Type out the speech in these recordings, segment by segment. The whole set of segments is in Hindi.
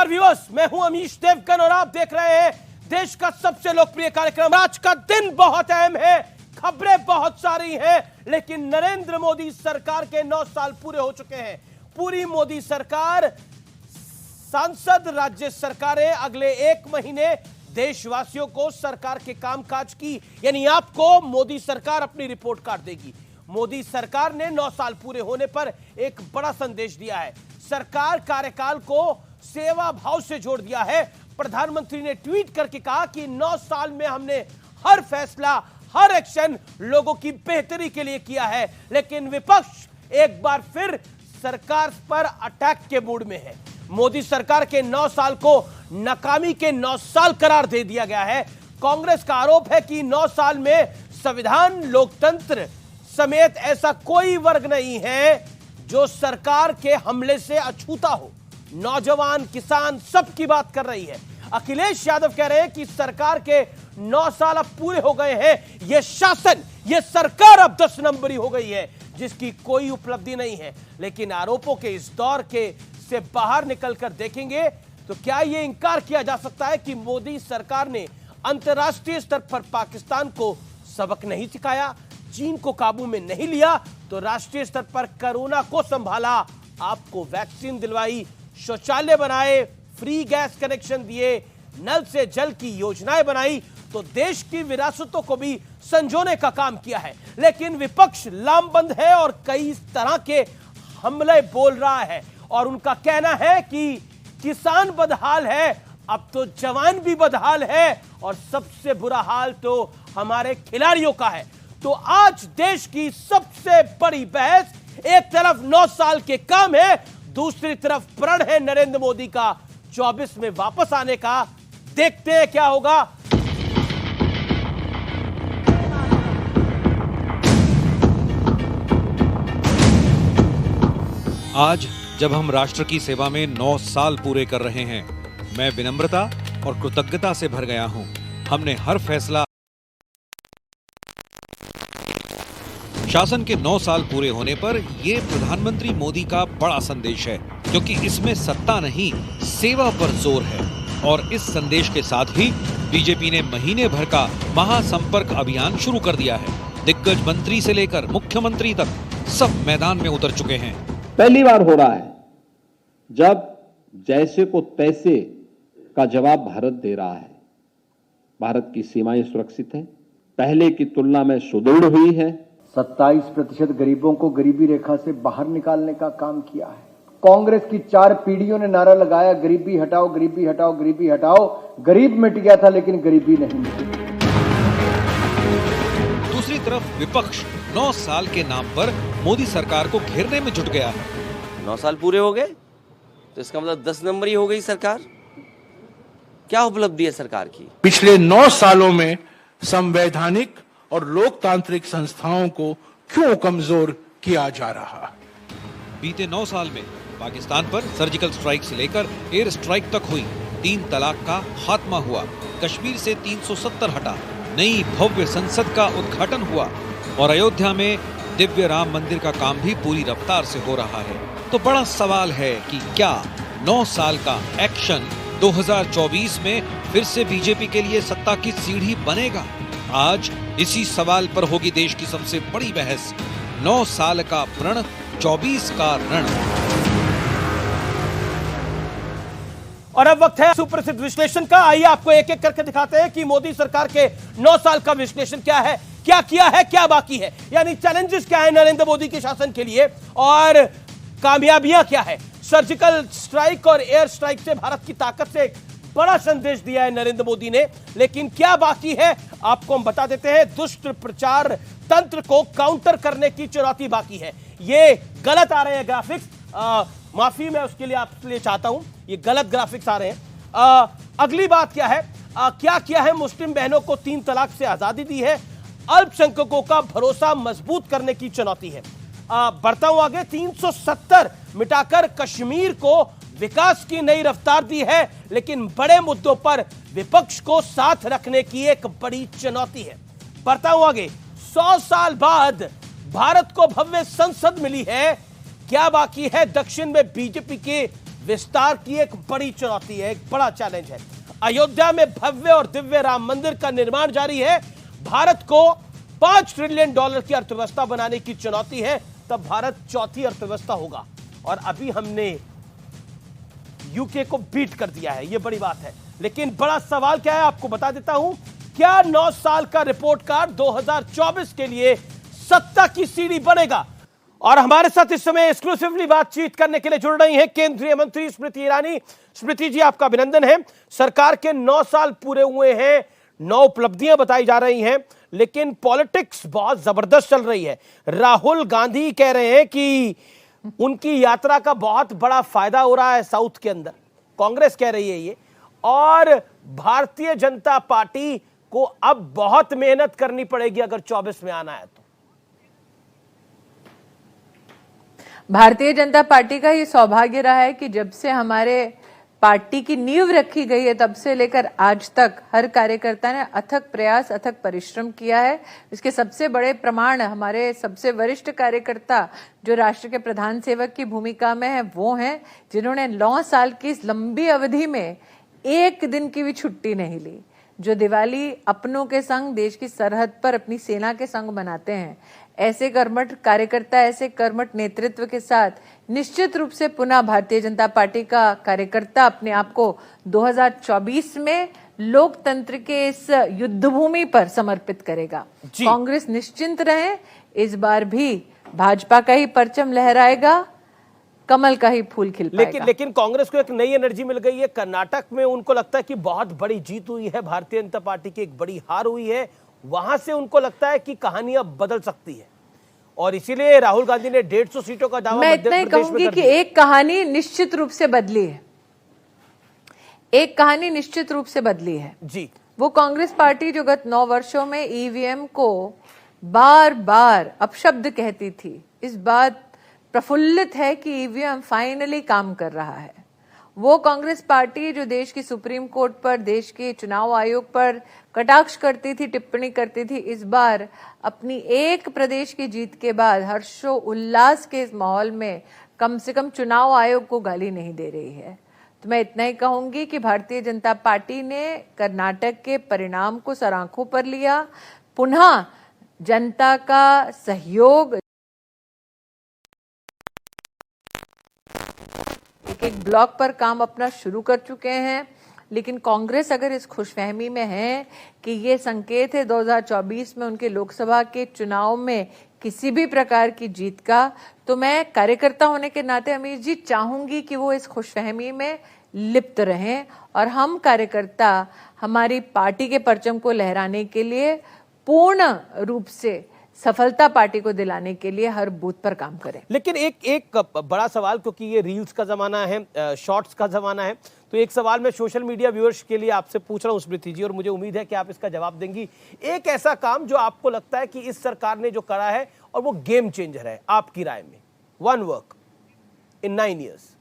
नमस्कार व्यूअर्स, मैं हूं अमीश देवगन और आप देख रहे हैं देश का सबसे लोकप्रिय कार्यक्रम। आज का दिन बहुत अहम है, खबरें बहुत सारी हैं, लेकिन नरेंद्र मोदी सरकार के 9 साल पूरे हो चुके हैं। पूरी मोदी सरकार, सांसद, राज्य सरकारें अगले 1 महीने देशवासियों को सरकार के कामकाज की, यानी आपको मोदी सरकार अपनी रिपोर्ट कार्ड देगी। मोदी सरकार ने 9 साल पूरे होने पर एक बड़ा संदेश दिया है। सरकार कार्यकाल को सेवा भाव से जोड़ दिया है। प्रधानमंत्री ने ट्वीट करके कहा कि 9 साल में हमने हर फैसला, हर एक्शन लोगों की बेहतरी के लिए किया है। लेकिन विपक्ष एक बार फिर सरकार पर अटैक के मूड में है। मोदी सरकार के 9 साल को नाकामी के 9 साल करार दे दिया गया है। कांग्रेस का आरोप है कि 9 साल में संविधान, लोकतंत्र समेत ऐसा कोई वर्ग नहीं है जो सरकार के हमले से अछूता हो। नौजवान, किसान सबकी बात कर रही है। अखिलेश यादव कह रहे हैं कि सरकार के 9 साल अब पूरे हो गए हैं। यह शासन, यह सरकार अब 10 नंबरी हो गई है, जिसकी कोई उपलब्धि नहीं है। लेकिन आरोपों के इस दौर के से बाहर निकलकर देखेंगे तो क्या यह इंकार किया जा सकता है कि मोदी सरकार ने अंतर्राष्ट्रीय स्तर पर पाकिस्तान को सबक नहीं सिखाया, चीन को काबू में नहीं लिया, तो राष्ट्रीय स्तर पर कोरोना को संभाला, आपको वैक्सीन दिलवाई, शौचालय बनाए, फ्री गैस कनेक्शन दिए, नल से जल की योजनाएं बनाई, तो देश की विरासतों को भी संजोने का काम किया है। लेकिन विपक्ष लामबंद है और कई तरह के हमले बोल रहा है और उनका कहना है कि किसान बदहाल है, अब तो जवान भी बदहाल है और सबसे बुरा हाल तो हमारे खिलाड़ियों का है। तो आज देश की सबसे बड़ी बहस, एक तरफ 9 साल के काम है, दूसरी तरफ प्रण है नरेंद्र मोदी का 24 में वापस आने का। देखते हैं क्या होगा। आज जब हम राष्ट्र की सेवा में 9 साल पूरे कर रहे हैं, मैं विनम्रता और कृतज्ञता से भर गया हूं। हमने हर फैसला, शासन के 9 साल पूरे होने पर ये प्रधानमंत्री मोदी का बड़ा संदेश है, क्योंकि इसमें सत्ता नहीं, सेवा पर जोर है। और इस संदेश के साथ ही बीजेपी ने महीने भर का महासंपर्क अभियान शुरू कर दिया है। दिग्गज मंत्री से लेकर मुख्यमंत्री तक सब मैदान में उतर चुके हैं। पहली बार हो रहा है जब जैसे को तैसे का जवाब भारत दे रहा है। भारत की सीमाएं सुरक्षित हैं, पहले की तुलना में सुदृढ़ हुई है। 27% गरीबों को गरीबी रेखा से बाहर निकालने का काम किया है। कांग्रेस की 4 पीढ़ियों ने नारा लगाया, गरीबी हटाओ, गरीबी हटाओ, गरीबी हटाओ। गरीब मिट गया था, लेकिन गरीबी नहीं मिटी। दूसरी तरफ विपक्ष 9 साल के नाम पर मोदी सरकार को घेरने में जुट गया है। 9 साल पूरे हो गए तो इसका मतलब 10 नंबर ही हो गई सरकार। क्या उपलब्धि है सरकार की? पिछले 9 सालों में संवैधानिक और लोकतांत्रिक संस्थाओं को क्यों कमजोर किया जा रहा? बीते 9 साल में पाकिस्तान पर सर्जिकल स्ट्राइक से लेकर एयर स्ट्राइक तक हुई, 3 तलाक का खात्मा हुआ, कश्मीर से 370 हटा, नई भव्य संसद का उद्घाटन हुआ और अयोध्या में दिव्य राम मंदिर का काम भी पूरी रफ्तार से हो रहा है। तो बड़ा सवाल है कि क्या 9 साल का एक्शन 2024 में फिर से बीजेपी के लिए सत्ता की सीढ़ी बनेगा? आज इसी सवाल पर होगी देश की सबसे बड़ी बहस। 9 साल का प्रण, 24 का रण। और अब वक्त है सुप्रसिद्ध विश्लेषण का। आइए आपको एक एक करके दिखाते हैं कि मोदी सरकार के 9 साल का विश्लेषण क्या है, क्या किया है, क्या बाकी है, यानी चैलेंजेस क्या है नरेंद्र मोदी के शासन के लिए और कामयाबियां क्या है। सर्जिकल स्ट्राइक और एयर स्ट्राइक से भारत की ताकत से एक बड़ा संदेश दिया है नरेंद्र मोदी ने, लेकिन क्या बाकी है आपको हम बता देते हैं। दुष्ट प्रचार तंत्र को काउंटर करने की चुनौती बाकी है। ये गलत आ रहे हैं ग्राफिक्स, माफी मैं उसके लिए आपके लिए चाहता हूं, ये गलत ग्राफिक्स आ रहे हैं। अगली बात क्या है, क्या किया है? मुस्लिम बहनों को 3 तलाक से आजादी दी है। अल्पसंख्यकों का भरोसा मजबूत करने की चुनौती है। बढ़ता हूं आगे, 370 मिटाकर कश्मीर को विकास की नई रफ्तार दी है, लेकिन बड़े मुद्दों पर विपक्ष को साथ रखने की एक बड़ी चुनौती है। बढ़ता हूं आगे, 100 साल बाद भारत को भव्य संसद मिली है। क्या बाकी है? दक्षिण में बीजेपी के विस्तार की एक बड़ी चुनौती है, एक बड़ा चैलेंज है। अयोध्या में भव्य और दिव्य राम मंदिर का निर्माण जारी है। भारत को $5 ट्रिलियन की अर्थव्यवस्था बनाने की चुनौती है, तब भारत चौथी अर्थव्यवस्था होगा। और अभी हमने यूके को बीट कर दिया है, यह बड़ी बात है। लेकिन बड़ा सवाल क्या है, आपको बता देता हूं। क्या 9 साल का रिपोर्ट कार्ड 2024 के लिए सत्ता की सीढ़ी बनेगा? और हमारे साथ इस समय एक्सक्लूसिवली बातचीत करने के लिए जुड़ रही हैं केंद्रीय मंत्री स्मृति ईरानी। स्मृति जी, आपका अभिनंदन है। सरकार के 9 साल पूरे हुए हैं, 9 उपलब्धियां बताई जा रही हैं, लेकिन पॉलिटिक्स बहुत जबरदस्त चल रही है। राहुल गांधी कह रहे हैं कि उनकी यात्रा का बहुत बड़ा फायदा हो रहा है साउथ के अंदर, कांग्रेस कह रही है ये। और भारतीय जनता पार्टी को अब बहुत मेहनत करनी पड़ेगी अगर 24 में आना है तो। भारतीय जनता पार्टी का ये सौभाग्य रहा है कि जब से हमारे पार्टी की नींव रखी गई है तब से लेकर आज तक हर कार्यकर्ता ने अथक प्रयास, अथक परिश्रम किया है। इसके सबसे बड़े प्रमाण हमारे सबसे वरिष्ठ कार्यकर्ता जो राष्ट्र के प्रधान सेवक की भूमिका में है वो हैं, जिन्होंने 9 साल की इस लंबी अवधि में एक दिन की भी छुट्टी नहीं ली। जो दिवाली अपनों के संग देश की सरहद पर अपनी सेना के संग मनाते हैं, ऐसे कर्मठ कार्यकर्ता, ऐसे कर्मठ नेतृत्व के साथ निश्चित रूप से पुनः भारतीय जनता पार्टी का कार्यकर्ता अपने आप को 2024 में लोकतंत्र के इस युद्धभूमि पर समर्पित करेगा। कांग्रेस निश्चिंत रहे, इस बार भी भाजपा का ही परचम लहराएगा, कमल का ही फूल खिल पाएगा। लेकिन कांग्रेस को एक नई एनर्जी मिल गई है। कर्नाटक में उनको लगता है कि बहुत बड़ी जीत हुई है, भारतीय जनता पार्टी की एक बड़ी हार हुई है। वहां से उनको लगता है कि कहानी अब बदल सकती है, और इसीलिए राहुल गांधी ने 150 सीटों का दावा मैं इतना ही कहूंगी कि एक कहानी निश्चित रूप से बदली है, एक कहानी निश्चित रूप से बदली है जी। वो कांग्रेस पार्टी जो गत 9 वर्षों में ईवीएम को बार बार अपशब्द कहती थी, इस बात प्रफुल्लित है कि ईवीएम फाइनली काम कर रहा है। वो कांग्रेस पार्टी जो देश की सुप्रीम कोर्ट पर, देश के चुनाव आयोग पर कटाक्ष करती थी, टिप्पणी करती थी, इस बार अपनी एक प्रदेश की जीत के बाद हर्षो उल्लास के इस माहौल में कम से कम चुनाव आयोग को गाली नहीं दे रही है। तो मैं इतना ही कहूंगी कि भारतीय जनता पार्टी ने कर्नाटक के परिणाम को सर आंखों पर लिया, पुनः जनता का सहयोग, एक ब्लॉक पर काम अपना शुरू कर चुके हैं। लेकिन कांग्रेस अगर इस खुशफहमी में है कि ये संकेत है 2024 में उनके लोकसभा के चुनाव में किसी भी प्रकार की जीत का, तो मैं कार्यकर्ता होने के नाते अमीर जी चाहूंगी कि वो इस खुशफहमी में लिप्त रहें और हम कार्यकर्ता हमारी पार्टी के परचम को लहराने के लिए पूर्ण रूप से सफलता पार्टी को दिलाने के लिए हर बूथ पर काम करें। लेकिन एक बड़ा सवाल, क्योंकि ये रील्स का जमाना है, शॉर्ट्स का जमाना है, तो एक सवाल मैं सोशल मीडिया व्यूअर्स के लिए आपसे पूछ रहा हूं स्मृति जी, और मुझे उम्मीद है कि आप इसका जवाब देंगी। एक ऐसा काम जो आपको लगता है कि इस सरकार ने जो करा है और वो गेम चेंजर है आपकी राय में, वन वर्क इन 9 years?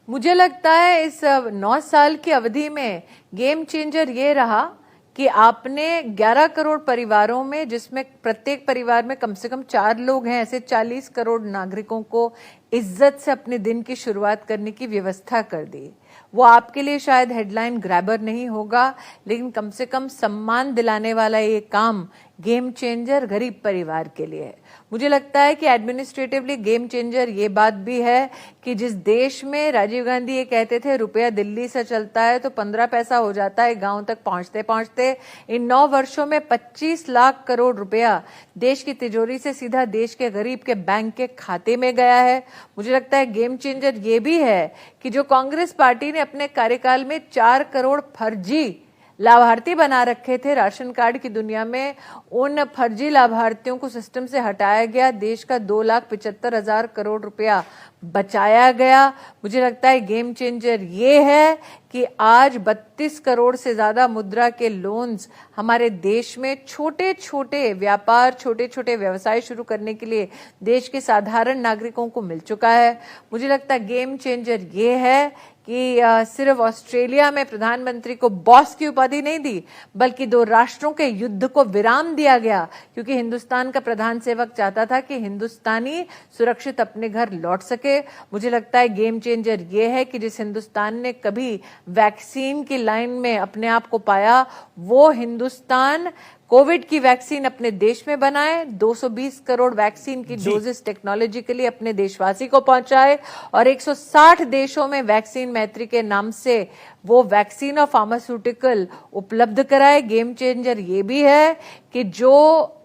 मुझे लगता है इस 9 साल की अवधि में गेम चेंजर ये रहा कि आपने 11 करोड़ परिवारों में, जिसमें प्रत्येक परिवार में कम से कम 4 लोग हैं, ऐसे 40 करोड़ नागरिकों को इज्जत से अपने दिन की शुरुआत करने की व्यवस्था कर दी। वो आपके लिए शायद हेडलाइन ग्रैबर नहीं होगा, लेकिन कम से कम सम्मान दिलाने वाला ये काम गेम चेंजर गरीब परिवार के लिए है। मुझे लगता है कि एडमिनिस्ट्रेटिवली गेम चेंजर ये बात भी है कि जिस देश में राजीव गांधी ये कहते थे रुपया दिल्ली से चलता है तो 15 पैसा हो जाता है गांव तक पहुंचते पहुंचते, इन 9 वर्षों में 25 लाख करोड़ रुपया देश की तिजोरी से सीधा देश के गरीब के बैंक के खाते में गया है। मुझे लगता है गेम चेंजर ये भी है कि जो कांग्रेस पार्टी ने अपने कार्यकाल में 4 करोड़ फर्जी लाभार्थी बना रखे थे राशन कार्ड की दुनिया में, उन फर्जी लाभार्थियों को सिस्टम से हटाया गया, देश का 2,75,000 करोड़ रुपया बचाया गया। मुझे लगता है गेम चेंजर ये है कि आज 32 करोड़ से ज्यादा मुद्रा के लोन्स हमारे देश में छोटे छोटे व्यापार, छोटे छोटे व्यवसाय शुरू करने के लिए देश के साधारण नागरिकों को मिल चुका है। मुझे लगता है गेम चेंजर ये है कि सिर्फ ऑस्ट्रेलिया में प्रधानमंत्री को बॉस की उपाधि नहीं दी, बल्कि 2 राष्ट्रों के युद्ध को विराम दिया गया, क्योंकि हिंदुस्तान का प्रधान सेवक चाहता था कि हिंदुस्तानी सुरक्षित अपने घर लौट सके। मुझे लगता है गेम चेंजर ये है कि जिस हिंदुस्तान ने कभी वैक्सीन की लाइन में अपने आप को पाया, वो हिंदुस्तान कोविड की वैक्सीन अपने देश में बनाए, 220 करोड़ वैक्सीन की डोजेस टेक्नोलॉजिकली अपने देशवासी को पहुंचाए और 160 देशों में वैक्सीन मैत्री के नाम से वो वैक्सीन और फार्मास्यूटिकल उपलब्ध कराए। गेम चेंजर ये भी है कि जो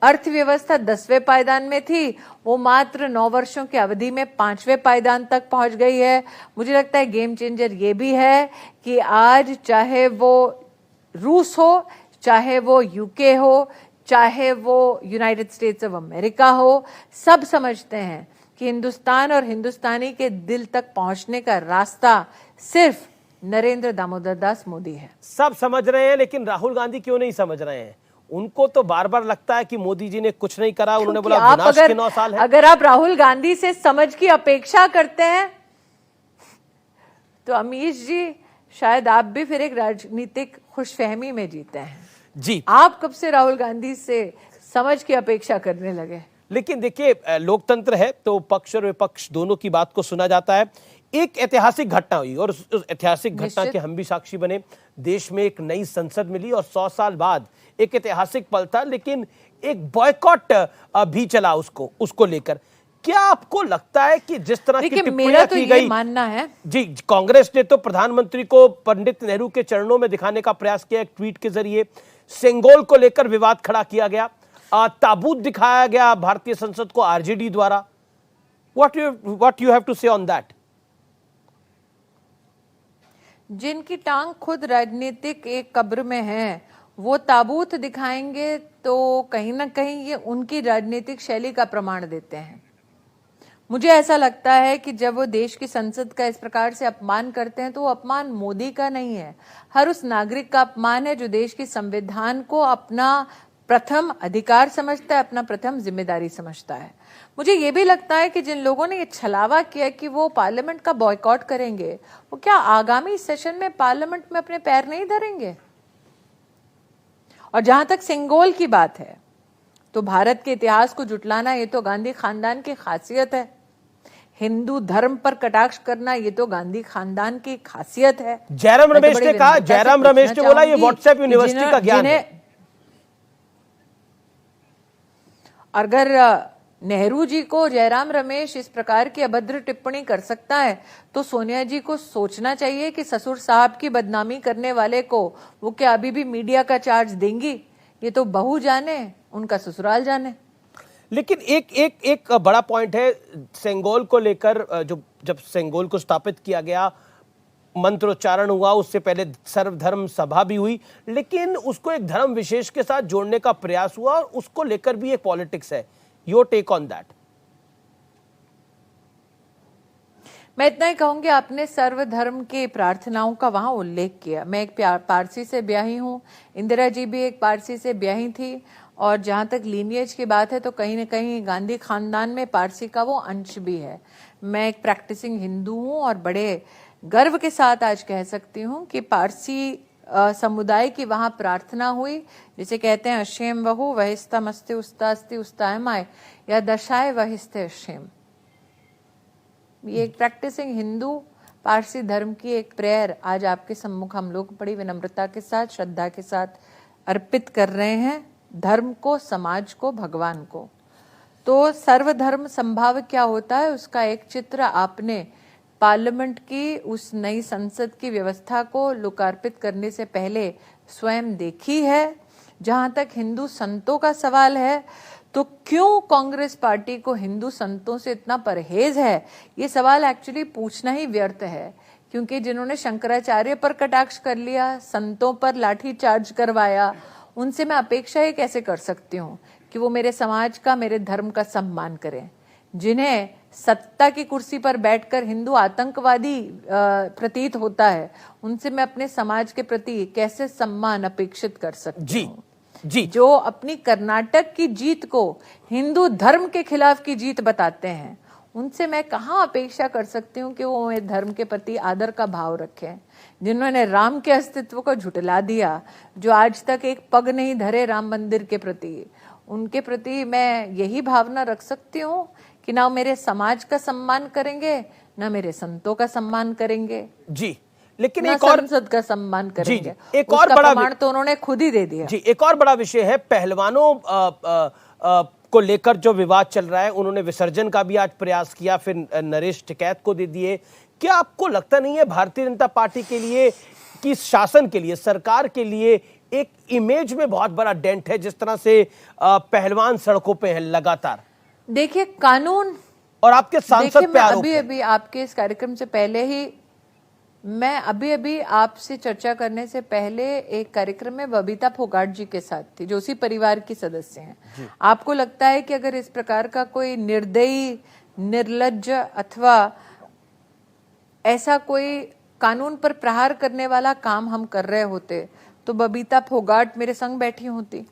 अर्थव्यवस्था 10वें पायदान में थी, वो मात्र 9 वर्षों की अवधि में 5वें पायदान तक पहुंच गई है। मुझे लगता है गेम चेंजर ये भी है कि आज चाहे वो रूस हो, चाहे वो यूके हो, चाहे वो यूनाइटेड स्टेट्स ऑफ अमेरिका हो, सब समझते हैं कि हिंदुस्तान और हिंदुस्तानी के दिल तक पहुंचने का रास्ता सिर्फ नरेंद्र दामोदर दास मोदी है। सब समझ रहे हैं, लेकिन राहुल गांधी क्यों नहीं समझ रहे हैं? उनको तो बार बार लगता है कि मोदी जी ने कुछ नहीं करा। उन्होंने बोला विनाश के 9 साल है। अगर आप राहुल गांधी से समझ की अपेक्षा करते हैं तो अमीश जी, शायद आप भी फिर एक राजनीतिक खुशफहमी में जीते हैं जी। आप कब से राहुल गांधी से समझ की अपेक्षा करने लगे? लेकिन देखिए, लोकतंत्र है तो पक्ष और विपक्ष दोनों की बात को सुना जाता है। एक ऐतिहासिक घटना हुई और उस ऐतिहासिक घटना के हम भी साक्षी बने। देश में एक नई संसद मिली और 100 साल बाद एक ऐतिहासिक पल था, लेकिन एक बॉयकॉट भी चला उसको लेकर। क्या आपको लगता है कि जिस तरह की टिप्पणियां की गई, मानना है जी, कांग्रेस ने तो प्रधानमंत्री को पंडित नेहरू के चरणों में दिखाने का प्रयास किया एक ट्वीट के जरिए, सेंगोल को लेकर विवाद खड़ा किया गया, ताबूत दिखाया गया भारतीय संसद को आरजेडी द्वारा। व्हाट यू हैव टू से ऑन दैट? जिनकी टांग खुद राजनीतिक एक कब्र में है, वो ताबूत दिखाएंगे तो कहीं ना कहीं ये उनकी राजनीतिक शैली का प्रमाण देते हैं। मुझे ऐसा लगता है कि जब वो देश की संसद का इस प्रकार से अपमान करते हैं तो वो अपमान मोदी का नहीं है, हर उस नागरिक का अपमान है जो देश की संविधान को अपना प्रथम अधिकार समझता है, अपना प्रथम जिम्मेदारी समझता है। मुझे ये भी लगता है कि जिन लोगों ने ये छलावा किया कि वो पार्लियामेंट का बॉयकॉट करेंगे, वो क्या आगामी सेशन में पार्लियामेंट में अपने पैर नहीं धरेंगे? और जहां तक सेंगोल की बात है, तो भारत के इतिहास को जुटलाना ये तो गांधी खानदान की खासियत है। हिंदू धर्म पर कटाक्ष करना ये तो गांधी खानदान की खासियत है। जयराम रमेश ने कहा, जयराम रमेश ने बोला ये व्हाट्सएप यूनिवर्सिटी का ज्ञान है। अगर नेहरू जी को जयराम रमेश इस प्रकार की अभद्र टिप्पणी कर सकता है, तो सोनिया जी को सोचना चाहिए कि ससुर साहब की बदनामी करने वाले को वो क्या अभी भी मीडिया का चार्ज देंगी? ये तो बहू जाने, उनका ससुराल जाने। लेकिन एक बड़ा पॉइंट है सेंगोल को लेकर। जब सेंगोल को स्थापित किया गया, मंत्रोच्चारण हुआ, उससे पहले सर्वधर्म सभा भी हुई, लेकिन उसको एक धर्म विशेष के साथ जोड़ने का प्रयास हुआ और उसको लेकर भी एक पॉलिटिक्स है। Your take on that? मैं इतना ही कहूंगी, आपने सर्वधर्म की प्रार्थनाओं का वहां उल्लेख किया। मैं एक पारसी से ब्याही हूं, इंदिरा जी भी एक पारसी से ब्याही थी, और जहां तक लीनिएज की बात है तो कहीं ना कहीं गांधी खानदान में पारसी का वो अंश भी है। मैं एक प्रैक्टिसिंग हिंदू हूं और बड़े गर्व के साथ आज कह सकती हूं कि पारसी समुदाय की वहां प्रार्थना हुई, जिसे कहते हैं अशेम वहु वहिस्ता मस्ते उस्तास्ति उस्तायमाय या दशाए वहिस्ते अशेम। ये एक प्रैक्टिसिंग हिंदू पारसी धर्म की एक प्रेयर आज आपके सम्मुख हम लोग बड़ी विनम्रता के साथ, श्रद्धा के साथ अर्पित कर रहे हैं, धर्म को, समाज को, भगवान को। तो सर्वधर्म संभाव क्या होता है, उसका एक चित्र आपने पार्लियामेंट की उस नई संसद की व्यवस्था को लोकार्पित करने से पहले स्वयं देखी है। जहां तक हिंदू संतों का सवाल है, तो क्यों कांग्रेस पार्टी को हिंदू संतों से इतना परहेज है, ये सवाल एक्चुअली पूछना ही व्यर्थ है। क्योंकि जिन्होंने शंकराचार्य पर कटाक्ष कर लिया, संतों पर लाठी चार्ज करवाया, उनसे मैं अपेक्षा ही कैसे कर सकती हूँ कि वो मेरे समाज का, मेरे धर्म का सम्मान करें। जिन्हें सत्ता की कुर्सी पर बैठकर हिंदू आतंकवादी प्रतीत होता है, उनसे मैं अपने समाज के प्रति कैसे सम्मान अपेक्षित कर सकती हूँ? जी, जो अपनी कर्नाटक की जीत को हिंदू धर्म के खिलाफ की जीत बताते हैं, उनसे मैं कहाँ अपेक्षा कर सकती हूँ कि वो मेरे धर्म के प्रति आदर का भाव रखें, जिन्होंने राम के अस्तित्व को झुठला दिया, जो आज तक एक पग नहीं धरे राम मंदिर के प्रति। उनके प्रति मैं यही भावना रख सकती हूँ कि ना मेरे समाज का सम्मान करेंगे, ना मेरे संतों का सम्मान करेंगे जी। लेकिन ना एक और संसद का सम्मान करेंगे। जी, एक और बड़ा प्रमाण तो उन्होंने खुद ही दे दिया। जी, एक और बड़ा विषय है पहलवानों को लेकर जो विवाद चल रहा है। उन्होंने विसर्जन का भी आज प्रयास किया, फिर नरेश टिकैत को दे दिए। क्या आपको लगता नहीं है भारतीय जनता पार्टी के लिए कि शासन के लिए, सरकार के लिए एक इमेज में बहुत बड़ा डेंट है, जिस तरह से पहलवान सड़कों पे हैं लगातार? देखिए, कानून और आपके सांसद पे आरोप है। अभी आपके इस कार्यक्रम से पहले ही मैं अभी आपसे चर्चा करने से पहले एक कार्यक्रम में बबीता फोगाट जी के साथ थी, जो उसी परिवार की सदस्य हैं। आपको लगता है कि अगर इस प्रकार का कोई निर्दयी, निर्लज्ज अथवा ऐसा कोई कानून पर प्रहार करने वाला काम हम कर रहे होते तो बबीता फोगाट मेरे संग बैठी होती?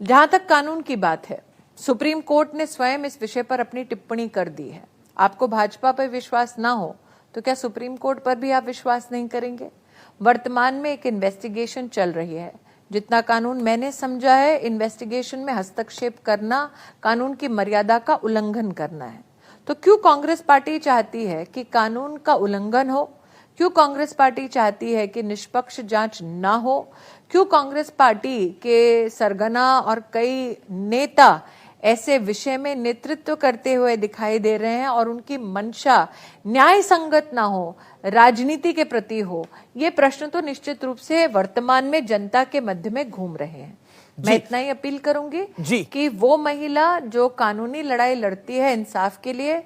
जहां तक कानून की बात है, सुप्रीम कोर्ट ने स्वयं इस विषय पर अपनी टिप्पणी कर दी है। आपको भाजपा पर विश्वास ना हो तो क्या सुप्रीम कोर्ट पर भी आप विश्वास नहीं करेंगे? वर्तमान में एक इन्वेस्टिगेशन चल रही है। जितना कानून मैंने समझा है, इन्वेस्टिगेशन में हस्तक्षेप करना कानून की मर्यादा का उल्लंघन करना है। तो क्यों कांग्रेस पार्टी चाहती है कि कानून का उल्लंघन हो? क्यों कांग्रेस पार्टी चाहती है कि निष्पक्ष जांच ना हो? क्यों कांग्रेस पार्टी के सरगना और कई नेता ऐसे विषय में नेतृत्व करते हुए दिखाई दे रहे हैं और उनकी मंशा न्याय संगत ना हो, राजनीति के प्रति हो? ये प्रश्न तो निश्चित रूप से वर्तमान में जनता के मध्य में घूम रहे हैं। मैं इतना ही अपील करूंगी कि वो महिला जो कानूनी लड़ाई लड़ती है इंसाफ के लिए,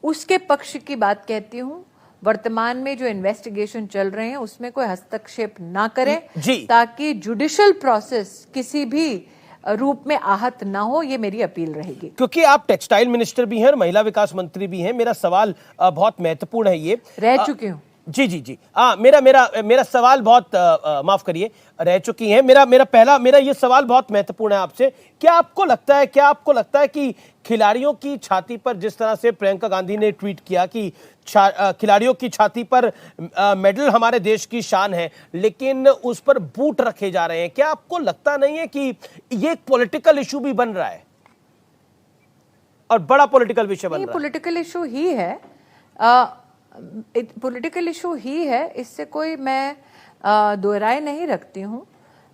उसके पक्ष की बात कहती हूँ। वर्तमान में जो इन्वेस्टिगेशन चल रहे हैं उसमें कोई हस्तक्षेप ना करें, ताकि जुडिशियल प्रोसेस किसी भी रूप में आहत ना हो। ये मेरी अपील रहेगी। क्योंकि आप टेक्सटाइल मिनिस्टर भी हैं और महिला विकास मंत्री भी हैं, मेरा सवाल बहुत महत्वपूर्ण है। ये रह चुकी हूँ। जी। मेरा सवाल बहुत माफ करिए, रह चुकी हैं। मेरा ये सवाल बहुत महत्वपूर्ण है आपसे। क्या आपको लगता है कि खिलाड़ियों की छाती पर, जिस तरह से प्रियंका गांधी ने ट्वीट किया कि खिलाड़ियों की छाती पर मेडल हमारे देश की शान है, लेकिन उस पर बूट रखे जा रहे हैं, क्या आपको लगता नहीं है कि ये एक पॉलिटिकल इशू भी बन रहा है और बड़ा पॉलिटिकल विषय बन रहा है? पॉलिटिकल इशू ही है, पॉलिटिकल इशू ही है, इससे कोई मैं दो राय नहीं रखती हूँ।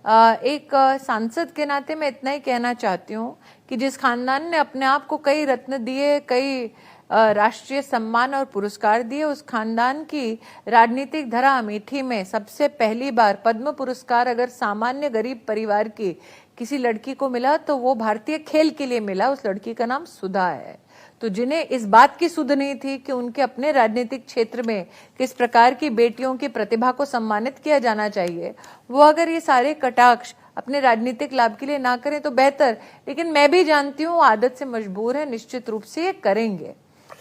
एक सांसद के नाते मैं इतना ही कहना चाहती हूँ कि जिस खानदान ने अपने आप को कई रत्न दिए, कई राष्ट्रीय सम्मान और पुरस्कार दिए, उस खानदान की राजनीतिक धरा अमेठी में सबसे पहली बार पद्म पुरस्कार अगर सामान्य गरीब परिवार की किसी लड़की को मिला तो वो भारतीय खेल के लिए मिला। उस लड़की का नाम सुधा है। तो जिन्हें इस बात की सुध नहीं थी कि उनके अपने राजनीतिक क्षेत्र में किस प्रकार की बेटियों की प्रतिभा को सम्मानित किया जाना चाहिए, वो अगर ये सारे कटाक्ष अपने राजनीतिक लाभ के लिए ना करें तो बेहतर। लेकिन मैं भी जानती हूँ आदत से मजबूर है, निश्चित रूप से ये करेंगे।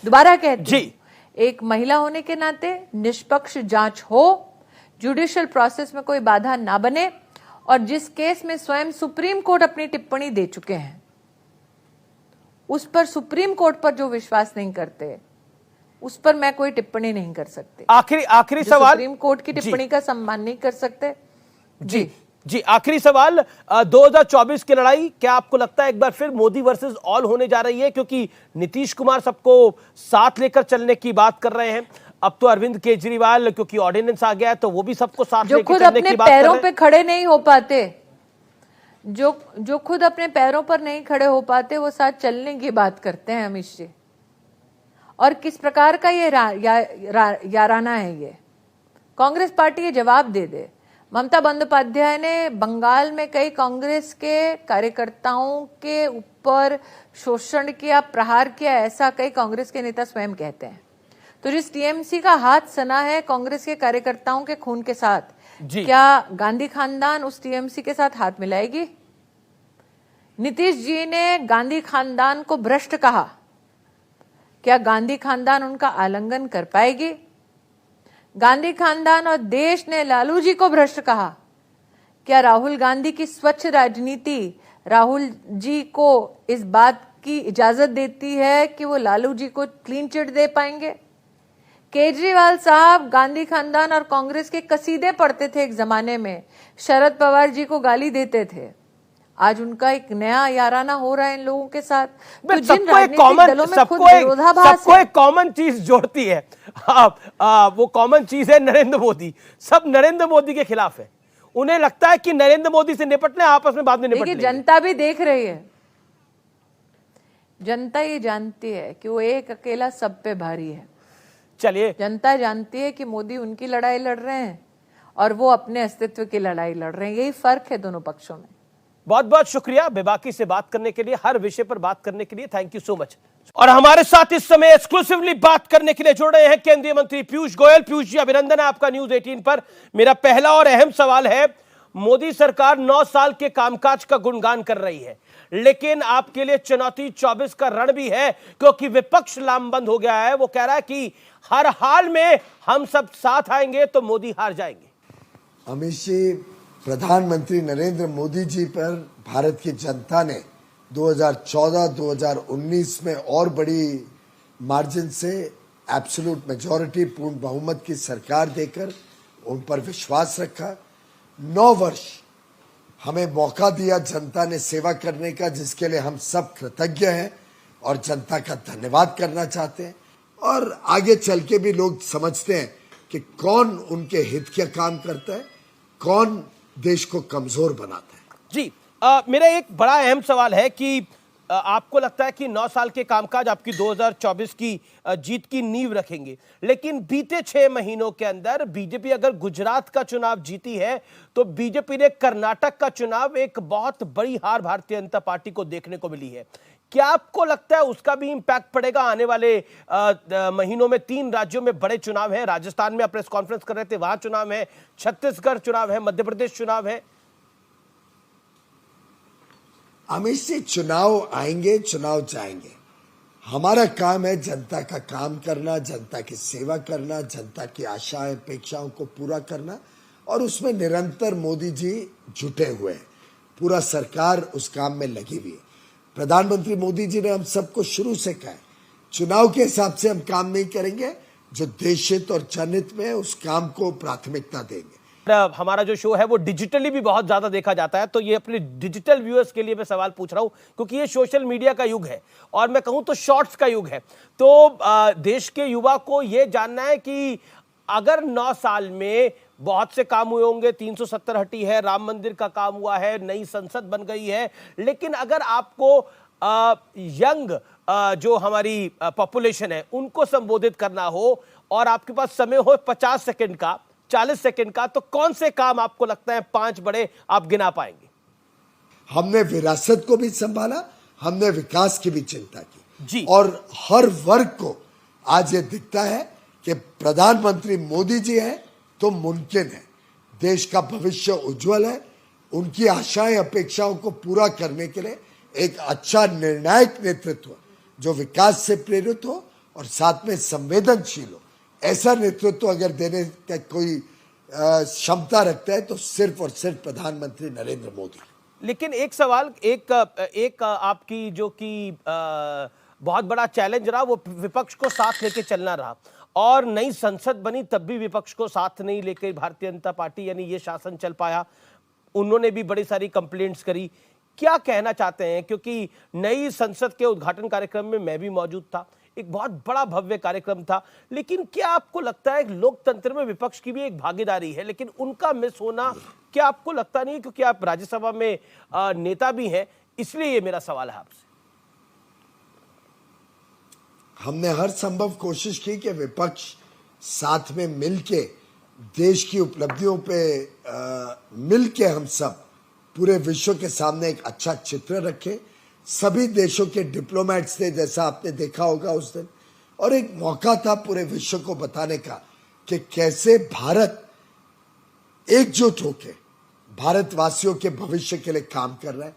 दोबारा कहती हूँ, एक महिला होने के नाते निष्पक्ष जांच हो, जुडिशियल प्रोसेस में कोई बाधा ना बने, और जिस केस में स्वयं सुप्रीम कोर्ट अपनी टिप्पणी दे चुके हैं उस पर, सुप्रीम कोर्ट पर जो विश्वास नहीं करते उस पर मैं कोई टिप्पणी नहीं कर सकती। आखिरी सवाल, सुप्रीम कोर्ट की टिप्पणी का सम्मान नहीं कर सकते। जी आखिरी सवाल, 2024 की लड़ाई क्या आपको लगता है एक बार फिर मोदी वर्सेस ऑल होने जा रही है? क्योंकि नीतीश कुमार सबको साथ लेकर चलने की बात कर रहे हैं, अब तो अरविंद केजरीवाल, क्योंकि ऑर्डिनेंस आ गया है तो वो भी सबको साथ लेकर चलने की बात कर रहे हैं। जो खुद अपने पैरों पे खड़े नहीं हो पाते, जो खुद अपने पैरों पर नहीं खड़े हो पाते, वो साथ चलने की बात करते हैं अमित जी। और किस प्रकार का ये याराना है ये? कांग्रेस पार्टी ये जवाब दे दे। ममता बंदोपाध्याय ने बंगाल में कई कांग्रेस के कार्यकर्ताओं के ऊपर शोषण किया, प्रहार किया, ऐसा कई कांग्रेस के नेता स्वयं कहते हैं। तो जिस टीएमसी का हाथ सना है कांग्रेस के कार्यकर्ताओं के खून के साथ, क्या गांधी खानदान उस टीएमसी के साथ हाथ मिलाएगी? नीतीश जी ने गांधी खानदान को भ्रष्ट कहा, क्या गांधी खानदान उनका आलिंगन कर पाएगी? गांधी खानदान और देश ने लालू जी को भ्रष्ट कहा, क्या राहुल गांधी की स्वच्छ राजनीति राहुल जी को इस बात की इजाजत देती है कि वो लालू जी को क्लीन चिट दे पाएंगे? केजरीवाल साहब गांधी खानदान और कांग्रेस के कसीदे पढ़ते थे एक जमाने में, शरद पवार जी को गाली देते थे। आज उनका एक नया याराना हो रहा है इन लोगों के साथ। तो जिन राजनीतिक दलों में खुद विरोधाभास सबको एक कॉमन चीज जोड़ती है, वो कॉमन चीज है नरेंद्र मोदी। सब नरेंद्र मोदी के खिलाफ है। उन्हें लगता है कि नरेंद्र मोदी से निपटने, आपस में बाद में निपट लेंगे। जनता भी देख रही है, जनता ये जानती है कि वो एक अकेला सब पे भारी है। चलिए, जनता जानती है कि मोदी उनकी लड़ाई लड़ रहे हैं और वो अपने अस्तित्व की लड़ाई लड़ रहे हैं। यही फर्क है दोनों पक्षों में। बहुत बहुत शुक्रिया बेबाकी से बात करने के लिए, हर विषय पर बात करने के लिए। Thank you so much. और हमारे साथ इस समय एक्सक्लूसिवली बात करने के लिए जुड़ रहे हैं केंद्रीय मंत्री पीयूष गोयल। पीयूष जी, अभिनंदन है आपका न्यूज 18 पर। मेरा पहला और अहम सवाल है, मोदी सरकार 9 साल के कामकाज का गुणगान कर रही है, लेकिन आपके लिए चुनौती 24 का रण भी है, क्योंकि विपक्ष लामबंद हो गया है। वो कह रहा है कि हर हाल में हम सब साथ आएंगे तो मोदी हार जाएंगे। अमित जी, प्रधानमंत्री नरेंद्र मोदी जी पर भारत की जनता ने 2014-2019 में और बड़ी मार्जिन से एब्सोल्यूट मेजॉरिटी, पूर्ण बहुमत की सरकार देकर उन पर विश्वास रखा। 9 वर्ष हमें मौका दिया जनता ने सेवा करने का, जिसके लिए हम सब कृतज्ञ हैं और जनता का धन्यवाद करना चाहते हैं। और आगे चल के भी लोग समझते हैं कि कौन उनके हित का काम करता है, कौन देश को कमजोर बनाता है। जी, मेरा एक बड़ा अहम सवाल है कि आपको लगता है कि 9 साल के कामकाज आपकी 2024 की जीत की नींव रखेंगे, लेकिन बीते 6 महीनों के अंदर बीजेपी अगर गुजरात का चुनाव जीती है तो बीजेपी ने कर्नाटक का चुनाव, एक बहुत बड़ी हार भारतीय जनता पार्टी को देखने को मिली है। क्या आपको लगता है उसका भी इंपैक्ट पड़ेगा आने वाले महीनों में? 3 राज्यों में बड़े चुनाव हैं। राजस्थान में आप प्रेस कॉन्फ्रेंस कर रहे थे, वहां चुनाव है, छत्तीसगढ़ चुनाव है, मध्य प्रदेश चुनाव है। अमित जी, चुनाव आएंगे, चुनाव जाएंगे। हमारा काम है जनता का काम करना, जनता की सेवा करना, जनता की आशाएं अपेक्षाओं को पूरा करना, और उसमें निरंतर मोदी जी जुटे हुए हैं। पूरा सरकार उस काम में लगी हुई है। प्रधानमंत्री मोदी जी ने हम सबको शुरू से कहा है, चुनाव के हिसाब से हम काम नहीं करेंगे, जो देश हित और जनहित में है उस काम को प्राथमिकता देंगे। हमारा जो शो है वो डिजिटली भी बहुत ज्यादा देखा जाता है, तो ये अपने डिजिटल व्यूअर्स के लिए मैं सवाल पूछ रहा हूं, क्योंकि ये सोशल मीडिया का युग है और मैं कहूं तो शॉर्ट्स का युग है। तो देश के युवा को ये जानना है कि अगर 9 साल में बहुत से काम हुए होंगे, 370 हटी है, राम मंदिर का काम हुआ है, नई संसद बन गई है, लेकिन अगर आपको यंग जो हमारी पॉपुलेशन है उनको संबोधित करना हो और आपके पास समय हो 50 सेकंड का, 40 सेकंड का, तो कौन से काम आपको लगता है 5 बड़े आप गिना पाएंगे? हमने विरासत को भी संभाला, हमने विकास की भी चिंता की जी। और हर वर्ग को आज ये दिखता है कि प्रधानमंत्री मोदी जी हैं तो मुमकिन है, देश का भविष्य उज्जवल है। उनकी आशाएं अपेक्षाओं को पूरा करने के लिए एक अच्छा निर्णायक नेतृत्व जो विकास से प्रेरित हो और साथ में संवेदनशील हो, ऐसा नेतृत्व अगर देने का कोई क्षमता रखता है तो सिर्फ और सिर्फ प्रधानमंत्री नरेंद्र मोदी। लेकिन एक सवाल, एक आपकी जो कि बहुत बड़ा चैलेंज रहा वो विपक्ष को साथ लेके चलना रहा, और नई संसद बनी तब भी विपक्ष को साथ नहीं लेके भारतीय जनता पार्टी यानी ये शासन चल पाया। उन्होंने भी बड़ी सारी कंप्लेंट्स करी। क्या कहना चाहते हैं, क्योंकि नई संसद के उद्घाटन कार्यक्रम में मैं भी मौजूद था, एक बहुत बड़ा भव्य कार्यक्रम था, लेकिन क्या आपको लगता है लोकतंत्र में विपक्ष की भी एक भागीदारी है, लेकिन उनका मिस होना क्या आपको लगता नहीं है? क्योंकि आप राज्यसभा में नेता भी हैं, इसलिए ये मेरा सवाल है आपसे। हमने हर संभव कोशिश की कि विपक्ष साथ में मिलके देश की उपलब्धियों पे मिलके हम सब पूरे विश्व के सामने एक अच्छा चित्र रखें। सभी देशों के डिप्लोमेट्स थे, जैसा आपने देखा होगा उस दिन, और एक मौका था पूरे विश्व को बताने का कि कैसे भारत एकजुट होकर भारतवासियों के भविष्य के लिए काम कर रहा है।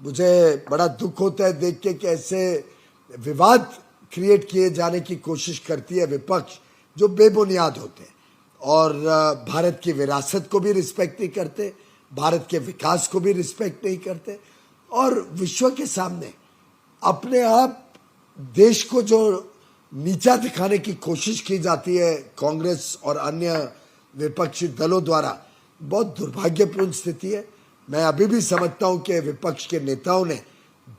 मुझे बड़ा दुख होता है देख के कि ऐसे विवाद क्रिएट किए जाने की कोशिश करती है विपक्ष, जो बेबुनियाद होते हैं और भारत की विरासत को भी रिस्पेक्ट नहीं करते, भारत के विकास को भी रिस्पेक्ट नहीं करते, और विश्व के सामने अपने आप देश को जो नीचा दिखाने की कोशिश की जाती है कांग्रेस और अन्य विपक्षी दलों द्वारा, बहुत दुर्भाग्यपूर्ण स्थिति है। मैं अभी भी समझता हूं कि विपक्ष के नेताओं ने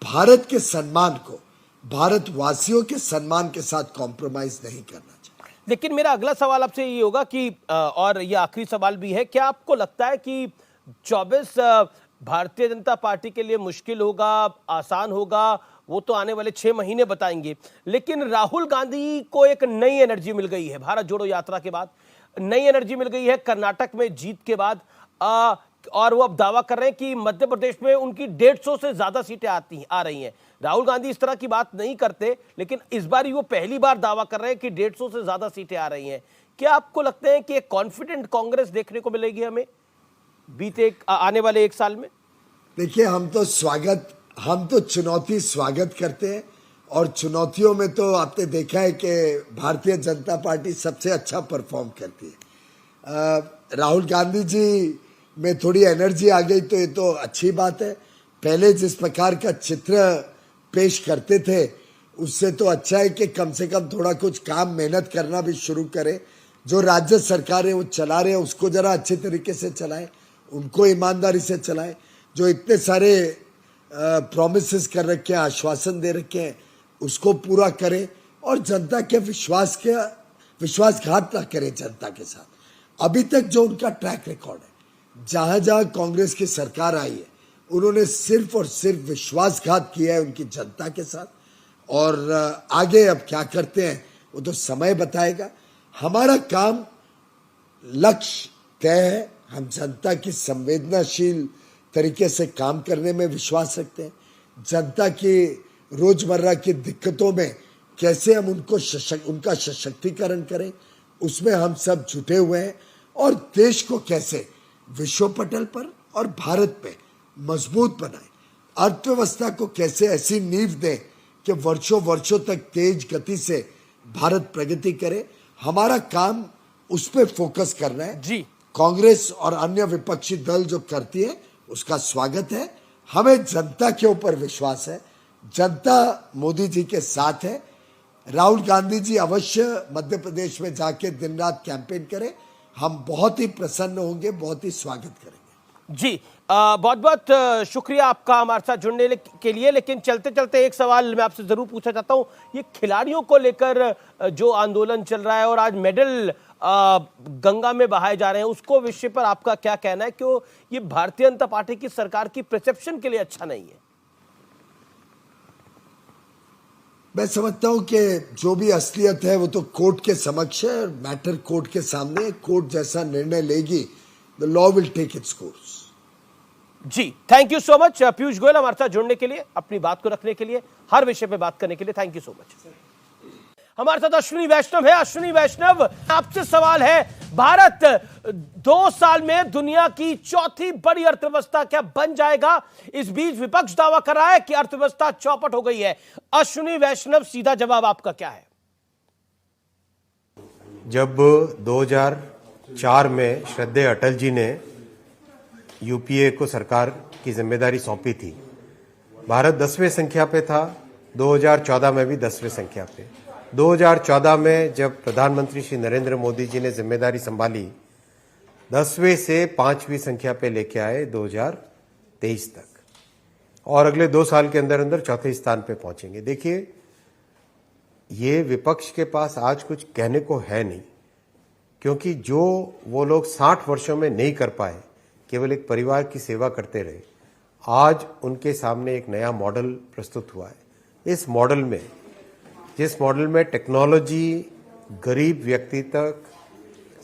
भारत के सम्मान को, भारतवासियों के सम्मान के साथ कॉम्प्रोमाइज नहीं करना चाहिए। लेकिन मेरा अगला सवाल आपसे ये होगा कि और ये आखिरी सवाल भी है, क्या आपको लगता है कि 24 भारतीय जनता पार्टी के लिए मुश्किल होगा, आसान होगा, वो तो आने वाले 6 महीने बताएंगे, लेकिन राहुल गांधी को एक नई एनर्जी मिल गई है भारत जोड़ो यात्रा के बाद, नई एनर्जी मिल गई है कर्नाटक में जीत के बाद, और वो अब दावा कर रहे हैं कि मध्य प्रदेश में उनकी 150 से ज्यादा सीटें आ रही हैं। राहुल गांधी इस तरह की बात नहीं करते, लेकिन इस बार वो पहली बार दावा कर रहे हैं कि 150 से ज्यादा सीटें आ रही हैं। क्या आपको लगता है कि एक कॉन्फिडेंट कांग्रेस देखने को मिलेगी हमें आने वाले 1 साल में? देखिए, हम तो चुनौती स्वागत करते हैं, और चुनौतियों में तो आपने देखा है कि भारतीय जनता पार्टी सबसे अच्छा परफॉर्म करती है। राहुल गांधी जी में थोड़ी एनर्जी आ गई तो ये तो अच्छी बात है। पहले जिस प्रकार का चित्र पेश करते थे उससे तो अच्छा है कि कम से कम थोड़ा कुछ काम मेहनत करना भी शुरू करें। जो राज्य सरकारें वो चला रहे हैं उसको जरा अच्छे तरीके से चलाएं, उनको ईमानदारी से चलाएं। जो इतने सारे प्रॉमिसेस कर रखे हैं, आश्वासन दे रखे हैं, उसको पूरा करें, और जनता के विश्वासघात ना करें जनता के साथ। अभी तक जो उनका ट्रैक रिकॉर्ड है, जहां जहां कांग्रेस की सरकार आई है, उन्होंने सिर्फ और सिर्फ विश्वासघात किया है उनकी जनता के साथ, और आगे अब क्या करते हैं वो तो समय बताएगा। हमारा काम, लक्ष्य तय है। हम जनता की संवेदनशील तरीके से काम करने में विश्वास रखते हैं। जनता की रोजमर्रा की दिक्कतों में कैसे हम उनका सशक्तिकरण करें, उसमें हम सब जुटे हुए हैं, और देश को कैसे विश्व पटल पर और भारत में मजबूत बनाएं, अर्थव्यवस्था को कैसे ऐसी नींव दें कि वर्षों तक तेज गति से भारत प्रगति करे। हमारा काम उस पर फोकस करना है जी। कांग्रेस और अन्य विपक्षी दल जो करती है उसका स्वागत है। हमें जनता के ऊपर विश्वास है, जनता मोदी जी के साथ है। राहुल गांधी जी अवश्य मध्य प्रदेश में जाके दिन रात कैंपेन करें, हम बहुत ही प्रसन्न होंगे, बहुत ही स्वागत करेंगे। जी, बहुत बहुत शुक्रिया आपका हमारे साथ जुड़ने के लिए। लेकिन चलते चलते एक सवाल मैं आपसे जरूर पूछना चाहता हूं, ये खिलाड़ियों को लेकर जो आंदोलन चल रहा है और आज मेडल गंगा में बहाए जा रहे हैं, उसको विषय पर आपका क्या कहना है? क्यों ये भारतीय जनता पार्टी की सरकार की परसेप्शन के लिए अच्छा नहीं है? मैं समझता हूं कि जो भी असलियत है वो तो कोर्ट के समक्ष है, मैटर कोर्ट के सामने। कोर्ट जैसा निर्णय लेगी, the law will take its course. जी, thank you so much Piyush Goyal, हमारे साथ जुड़ने के लिए, अपनी बात को रखने के लिए, हर विषय पे बात करने के लिए। Thank you so much. हमारे साथ अश्विनी वैष्णव है। अश्विनी वैष्णव, आपसे सवाल है, भारत 2 साल में दुनिया की 4थी बड़ी अर्थव्यवस्था क्या बन जाएगा? इस बीच विपक्ष दावा कर रहा है कि अर्थव्यवस्था चौपट हो गई है। अश्विनी वैष्णव, सीधा जवाब आपका क्या है? जब 2004 में श्रद्धेय अटल जी ने यूपीए को सरकार की जिम्मेदारी सौंपी थी, भारत 10वें संख्या पे था, 2014 में भी 10वें संख्या पे। 2014 में जब प्रधानमंत्री श्री नरेंद्र मोदी जी ने जिम्मेदारी संभाली, 10वें से 5वीं संख्या पे लेके आए 2023 तक, और अगले 2 साल के अंदर अंदर 4थे स्थान पे पहुंचेंगे। देखिए, ये विपक्ष के पास आज कुछ कहने को है नहीं, क्योंकि जो वो लोग 60 वर्षों में नहीं कर पाए, केवल एक परिवार की सेवा करते रहे, आज उनके सामने एक नया मॉडल प्रस्तुत हुआ है। इस मॉडल में, जिस मॉडल में टेक्नोलॉजी गरीब व्यक्ति तक,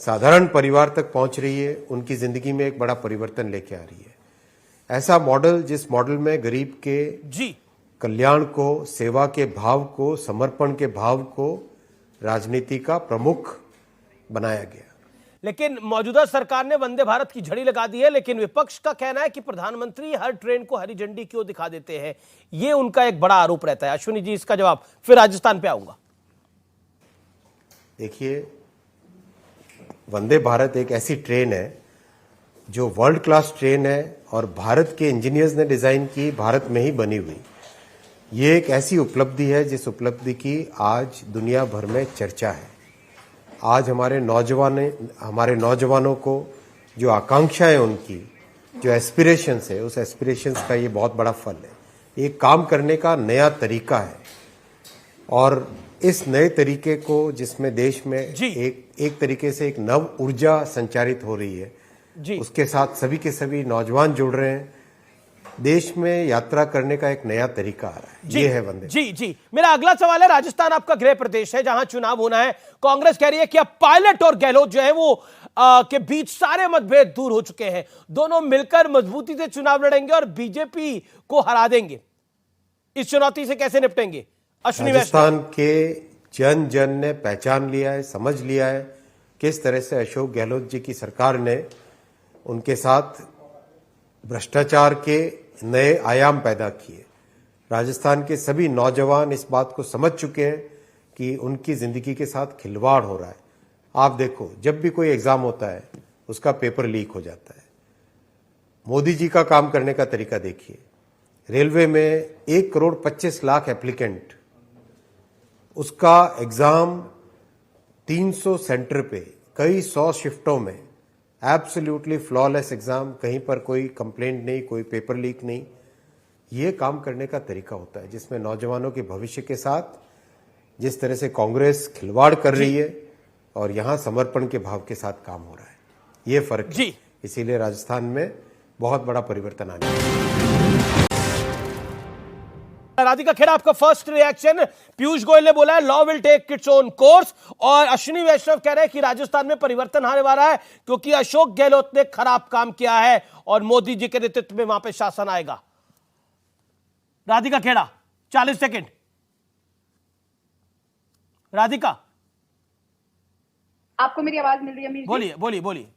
साधारण परिवार तक पहुंच रही है, उनकी जिंदगी में एक बड़ा परिवर्तन लेके आ रही है। ऐसा मॉडल, जिस मॉडल में गरीब के जी कल्याण को, सेवा के भाव को, समर्पण के भाव को राजनीति का प्रमुख बनाया गया। लेकिन मौजूदा सरकार ने वंदे भारत की झड़ी लगा दी है, लेकिन विपक्ष का कहना है कि प्रधानमंत्री हर ट्रेन को हरी झंडी क्यों दिखा देते हैं, ये उनका एक बड़ा आरोप रहता है। अश्विनी जी, इसका जवाब। फिर राजस्थान पे आऊंगा। देखिए, वंदे भारत एक ऐसी ट्रेन है जो वर्ल्ड क्लास ट्रेन है, और भारत के इंजीनियर्स ने डिजाइन की, भारत में ही बनी हुई। ये एक ऐसी उपलब्धि है जिस उपलब्धि की आज दुनिया भर में चर्चा है। आज हमारे नौजवानों को जो आकांक्षाएं उनकी, जो एस्पिरेशंस है, उस एस्पिरेशंस का ये बहुत बड़ा फल है। एक काम करने का नया तरीका है और इस नए तरीके को जिसमें देश में एक तरीके से एक नव ऊर्जा संचारित हो रही है, उसके साथ सभी के सभी नौजवान जुड़ रहे हैं। देश में यात्रा करने का एक नया तरीका आ रहा है। ये है वंदे। जी मेरा अगला सवाल है, राजस्थान आपका गृह प्रदेश है जहां चुनाव होना है। कांग्रेस कह रही है कि अब पायलट और गहलोत जो है वो के बीच सारे मतभेद दूर हो चुके हैं, दोनों मिलकर मजबूती से चुनाव लड़ेंगे और बीजेपी को हरा देंगे। इस चुनौती से कैसे निपटेंगे? अश्विनी राजस्थान के जन जन ने पहचान लिया है, समझ लिया है किस तरह से अशोक गहलोत जी की सरकार ने उनके साथ भ्रष्टाचार के नए आयाम पैदा किए। राजस्थान के सभी नौजवान इस बात को समझ चुके हैं कि उनकी जिंदगी के साथ खिलवाड़ हो रहा है। आप देखो, जब भी कोई एग्जाम होता है उसका पेपर लीक हो जाता है। मोदी जी का काम करने का तरीका देखिए। रेलवे में 1,25,00,000 एप्लीकेंट, उसका एग्जाम 300 सेंटर पे कई 100 शिफ्टों में, एब्सोल्युटली फ्लॉलेस एग्जाम, कहीं पर कोई कंप्लेंट नहीं, कोई पेपर लीक नहीं। ये काम करने का तरीका होता है जिसमें नौजवानों के भविष्य के साथ जिस तरह से कांग्रेस खिलवाड़ कर रही है और यहां समर्पण के भाव के साथ काम हो रहा है, ये फर्क है। इसीलिए राजस्थान में बहुत बड़ा परिवर्तन आने वाला है। राधिका खेड़ा, आपका फर्स्ट रिएक्शन। पीयूष गोयल ने बोला है law will take its own course, और अश्विनी वैष्णव कह रहे हैं कि राजस्थान में परिवर्तन आने वाला है क्योंकि अशोक गहलोत ने खराब काम किया है और मोदी जी के नेतृत्व में वहां पे शासन आएगा। राधिका खेड़ा, 40 सेकेंड। राधिका, आपको मेरी आवाज मिल रही है? बोलिए।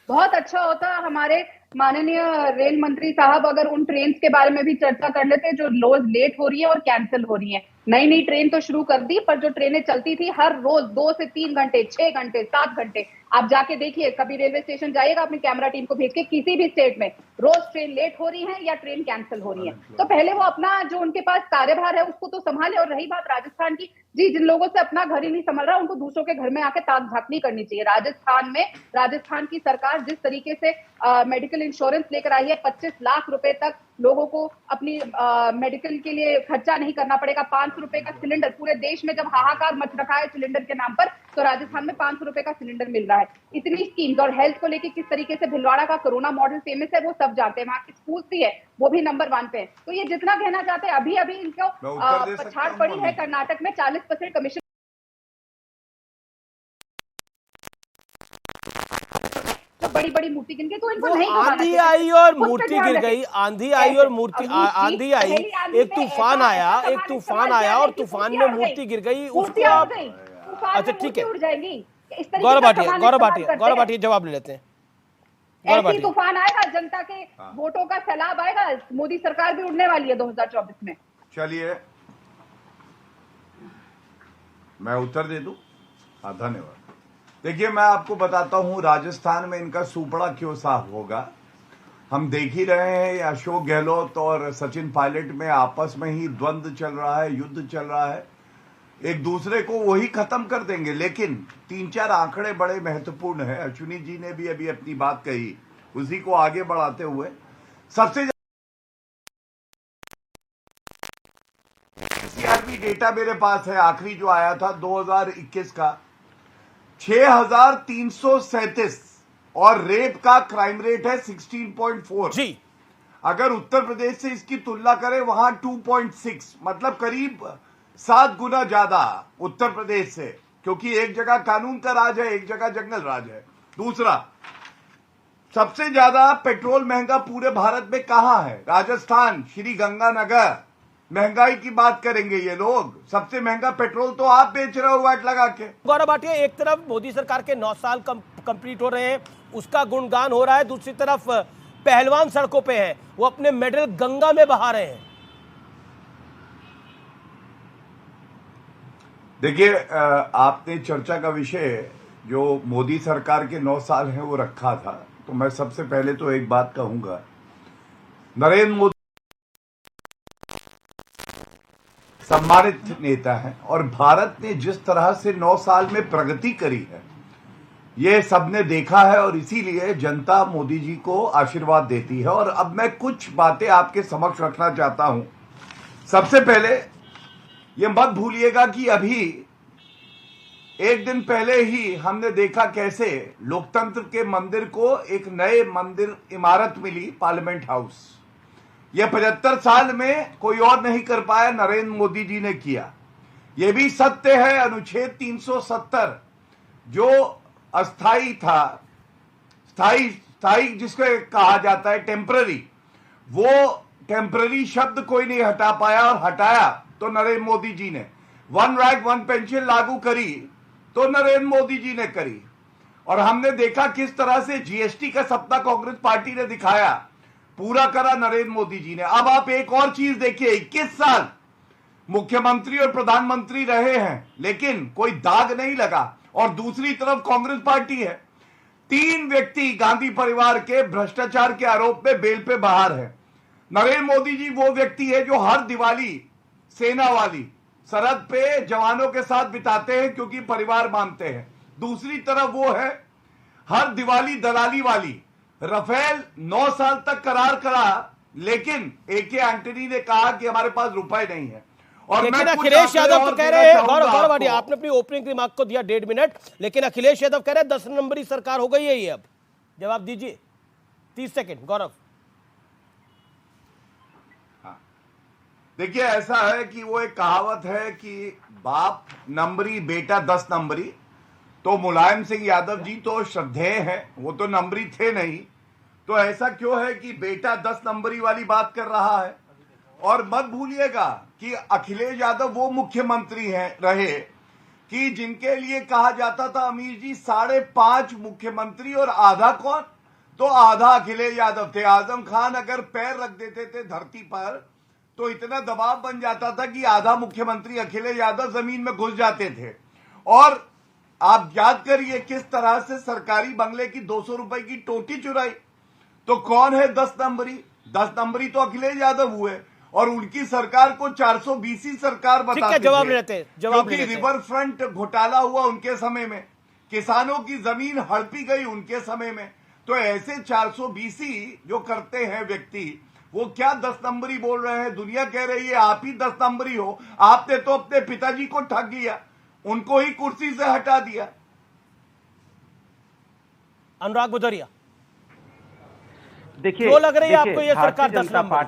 बहुत अच्छा होता हमारे माननीय रेल मंत्री साहब अगर उन ट्रेन के बारे में भी चर्चा कर लेते जो रोज लेट हो रही है और कैंसिल हो रही है। नई ट्रेन तो शुरू कर दी, पर जो ट्रेनें चलती थी हर रोज 2 से 3 घंटे, 6 घंटे, 7 घंटे, आप जाके देखिए, कभी रेलवे स्टेशन जाइएगा अपनी कैमरा टीम को भेज के, किसी भी स्टेट में रोज ट्रेन लेट हो रही है या ट्रेन कैंसिल हो रही है। तो पहले वो अपना जो उनके पास कार्यभार है उसको तो संभाले। और रही बात राजस्थान की, जी, जिन लोगों से अपना घर ही नहीं संभल रहा उनको दूसरों के घर में आके ताक झांक नहीं करनी चाहिए। राजस्थान की सरकार जिस तरीके से मेडिकल इंश्योरेंस लेकर आई है, 25 लाख रुपए तक लोगों को अपनी मेडिकल के लिए खर्चा नहीं करना पड़ेगा। 500 रुपए का सिलेंडर, पूरे देश में जब हाहाकार मच रखा है सिलेंडर के नाम पर, तो राजस्थान में 500 रुपए का सिलेंडर मिल रहा है। इतनी स्कीम्स, और हेल्थ को लेकर किस तरीके से भिलवाड़ा का कोरोना मॉडल फेमस है वो सब जानते हैं। वहां की स्कूल भी है, वो भी नंबर 1 पे है। तो ये जितना कहना चाहते हैं, अभी इनको पछाड़ पड़ी है कर्नाटक में 40% कमीशन। बड़ी मूर्ति गिन के, तो इनको नहीं आंधी आई और मूर्ति गिर गई, आंधी आई एक तूफान आया और तूफान में मूर्ति गिर गई, उसको आप, अच्छा ठीक है, गौरव भाटिया जवाब ले लेते हैं। ऐसी तूफान आएगा, जनता के वोटों का सैलाब आएगा, मोदी सरकार भी उड़ने वाली है 2024 में। चलिए मैं उत्तर दे दूं? हाँ, धन्यवाद। देखिए, मैं आपको बताता हूं राजस्थान में इनका सुपड़ा क्यों साफ होगा। हम देख ही रहे हैं अशोक गहलोत और सचिन पायलट में आपस में ही द्वंद्व चल रहा है, युद्ध चल रहा है, एक दूसरे को वही खत्म कर देंगे। लेकिन 3-4 आंकड़े बड़े महत्वपूर्ण हैं। अश्विनी जी ने भी अभी अपनी बात कही, उसी को आगे बढ़ाते हुए सबसे सीआरपी डेटा मेरे पास है, आखिरी जो आया था 2021 का, 6,337, और रेप का क्राइम रेट है 16.4 जी। अगर उत्तर प्रदेश से इसकी तुलना करें, वहां 2.6, मतलब करीब 7 गुना ज्यादा उत्तर प्रदेश से, क्योंकि एक जगह कानून का राज है, एक जगह जंगल राज है। दूसरा, सबसे ज्यादा पेट्रोल महंगा पूरे भारत में कहां है? राजस्थान, श्री गंगानगर। महंगाई की बात करेंगे ये लोग, सबसे महंगा पेट्रोल तो आप बेच रहे हो वैट लगा के। गौरव भाटिया, एक तरफ मोदी सरकार के 9 साल कंप्लीट हो रहे हैं, उसका गुणगान हो रहा है, दूसरी तरफ पहलवान सड़कों पे हैं, वो अपने मेडल गंगा में बहा रहे हैं। देखिए, आपने चर्चा का विषय जो मोदी सरकार के 9 साल हैं वो रखा था, तो मैं सबसे पहले तो एक बात कहूंगा, नरेंद्र मोदी सम्मानित नेता हैं और भारत ने जिस तरह से 9 साल में प्रगति करी है ये सबने देखा है और इसीलिए जनता मोदी जी को आशीर्वाद देती है। और अब मैं कुछ बातें आपके समक्ष रखना चाहता हूं। सबसे पहले ये मत भूलिएगा कि अभी एक दिन पहले ही हमने देखा कैसे लोकतंत्र के मंदिर को एक नए मंदिर इमारत मिली, पार्लियामेंट हाउस। यह 75 साल में कोई और नहीं कर पाया, नरेंद्र मोदी जी ने किया। यह भी सत्य है, अनुच्छेद 370 जो अस्थाई था, स्थाई जिसको कहा जाता है टेम्पररी, वो टेम्पररी शब्द कोई नहीं हटा पाया और हटाया तो नरेंद्र मोदी जी ने। 1 रैंक 1 पेंशन लागू करी तो नरेंद्र मोदी जी ने करी। और हमने देखा किस तरह से जीएसटी का सपना कांग्रेस पार्टी ने दिखाया, पूरा करा नरेंद्र मोदी जी ने। अब आप एक और चीज देखिए, 21 साल मुख्यमंत्री और प्रधानमंत्री रहे हैं लेकिन कोई दाग नहीं लगा। और दूसरी तरफ कांग्रेस पार्टी है, 3 व्यक्ति गांधी परिवार के भ्रष्टाचार के आरोप में बेल पे बाहर है। नरेंद्र मोदी जी वो व्यक्ति है जो हर दिवाली सेना वाली सरहद पे जवानों के साथ बिताते हैं क्योंकि परिवार मानते हैं। दूसरी तरफ वो है हर दिवाली दलाली वाली। राफेल 9 साल तक करार करा लेकिन एके एंटनी ने कहा कि हमारे पास रुपए नहीं है। और लेकिन अखिलेश यादव तो कह रहे हैं, गौरव वाडिया आपने अपनी ओपनिंग रिमार्क को दिया 1.5 मिनट, लेकिन अखिलेश यादव कह रहे हैं 10 नंबरी सरकार हो गई है ये। अब जवाब दीजिए, 30 सेकंड गौरव। हाँ, देखिए ऐसा है कि वो एक कहावत है कि बाप नंबरी बेटा 10 नंबरी। तो मुलायम सिंह यादव जी तो श्रद्धेय हैं, वो तो नंबरी थे नहीं, तो ऐसा क्यों है कि बेटा 10 नंबरी वाली बात कर रहा है। और मत भूलिएगा कि अखिलेश यादव वो मुख्यमंत्री हैं रहे कि जिनके लिए कहा जाता था अमीर जी 5.5 मुख्यमंत्री और आधा कौन, तो आधा अखिलेश यादव थे। आजम खान अगर पैर रख देते थे धरती पर तो इतना दबाव बन जाता था कि आधा मुख्यमंत्री अखिलेश यादव जमीन में घुस जाते थे। और आप याद करिए किस तरह से सरकारी बंगले की 200 रुपए की टोटी चुराई। तो कौन है 10 नंबरी? 10 नंबरी तो अखिलेश यादव हुए और उनकी सरकार को 420 सरकार बताते थे क्योंकि रिवर फ्रंट घोटाला हुआ उनके समय में, किसानों की जमीन हड़पी गई उनके समय में। तो ऐसे 420 जो करते हैं व्यक्ति, वो क्या 10 नंबरी बोल रहे हैं? दुनिया कह रही है आप ही 10 नंबरी हो। आपने तो अपने पिताजी को ठग लिया, उनको ही कुर्सी से हटा दिया। अनुराग भदौरिया, देखिए क्यों लग रही है आपको ये सरकार 10 नंबर?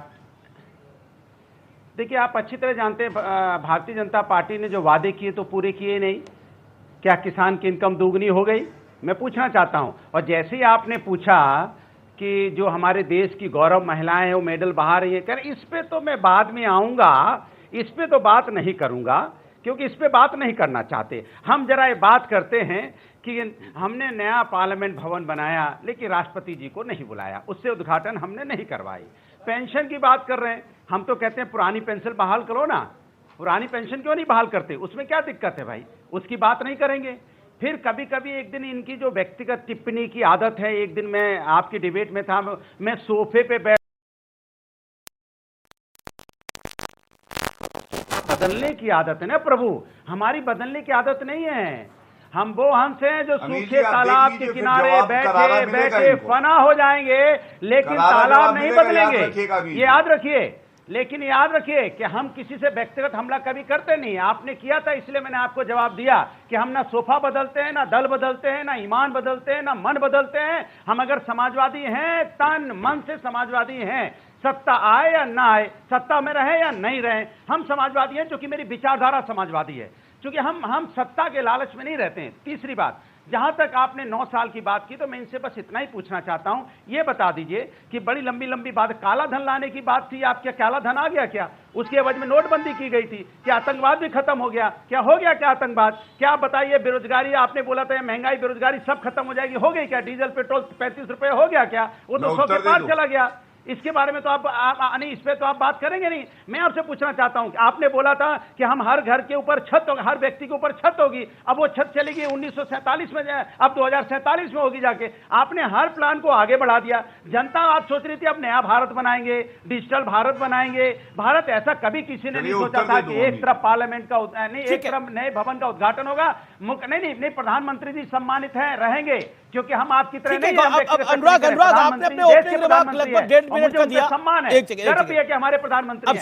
देखिए आप अच्छी तरह जानते हैं भारतीय जनता पार्टी ने जो वादे किए तो पूरे किए नहीं। क्या किसान की इनकम दोगुनी हो गई? मैं पूछना चाहता हूं। और जैसे ही आपने पूछा कि जो हमारे देश की गौरव महिलाएं हैं वो मेडल बहा रही है, कह रहे इस पे तो मैं बाद में आऊंगा, इस पे तो बात नहीं करूंगा क्योंकि इस पे बात नहीं करना चाहते। हम जरा ये बात करते हैं कि हमने नया पार्लियामेंट भवन बनाया लेकिन राष्ट्रपति जी को नहीं बुलाया, उससे उद्घाटन हमने नहीं करवाई। पेंशन की बात कर रहे हैं, हम तो कहते हैं पुरानी पेंशन बहाल करो ना। पुरानी पेंशन क्यों नहीं बहाल करते? उसमें क्या दिक्कत है भाई? उसकी बात नहीं करेंगे। फिर कभी कभी एक दिन इनकी जो व्यक्तिगत टिप्पणी की आदत है, एक दिन मैं आपकी डिबेट में था, मैं सोफे पे बैठ बदलने की आदत है ना प्रभु, हमारी बदलने की आदत नहीं है। हम वो हंस हैं जो सूखे तालाब के किनारे बैठे बैठे फना हो जाएंगे लेकिन तालाब नहीं बदलेंगे, ये याद रखिए। लेकिन याद रखिए कि हम किसी से व्यक्तिगत हमला कभी करते नहीं। आपने किया था इसलिए मैंने आपको जवाब दिया कि हम ना सोफा बदलते हैं, ना दल बदलते हैं, ना ईमान बदलते हैं, ना मन बदलते हैं। हम अगर समाजवादी हैं, तन मन से समाजवादी हैं, सत्ता आए या ना आए, सत्ता में रहे या नहीं रहे, हम समाजवादी हैं। क्योंकि मेरी विचारधारा समाजवादी है, क्योंकि हम सत्ता के लालच में नहीं रहते हैं। तीसरी बात, जहां तक आपने 9 साल की बात की तो मैं इनसे बस इतना ही पूछना चाहता हूं, ये बता दीजिए कि बड़ी लंबी लंबी बात काला धन लाने की बात थी, आप क्या काला धन आ गया क्या? उसके एवज में नोटबंदी की गई थी, क्या आतंकवाद भी खत्म हो गया? क्या हो गया क्या आतंकवाद? क्या आप बताइए, बेरोजगारी आपने बोला था महंगाई बेरोजगारी सब खत्म हो जाएगी, हो गई क्या? डीजल पेट्रोल 35 रुपए हो गया क्या? वो तो 100 के पार चला गया। इसके बारे में तो आप नहीं, इस पे तो आप बात करेंगे नहीं। मैं आपसे पूछना चाहता हूं, आपने बोला था कि हम हर घर के ऊपर छत होगी, हर व्यक्ति के ऊपर छत होगी। अब वो छत चली गई 1947 में, अब 2047 में होगी जाके। आपने हर प्लान को आगे बढ़ा दिया। जनता आप सोच रही थी अब नया भारत बनाएंगे, डिजिटल भारत बनाएंगे। भारत ऐसा कभी किसी ने नहीं सोचा था कि एक तरफ पार्लियामेंट का नहीं, एक तरफ नए भवन का उद्घाटन होगा। नहीं, प्रधानमंत्री जी सम्मानित है, रहेंगे, क्योंकि हम आपकी तरह नहीं। अनुराग, आपने अपने ओपनिंग रिमार्क लगभग 1.5 मिनट का दिया। सम्मान है, गर्व भी है कि हमारे प्रधानमंत्री। अब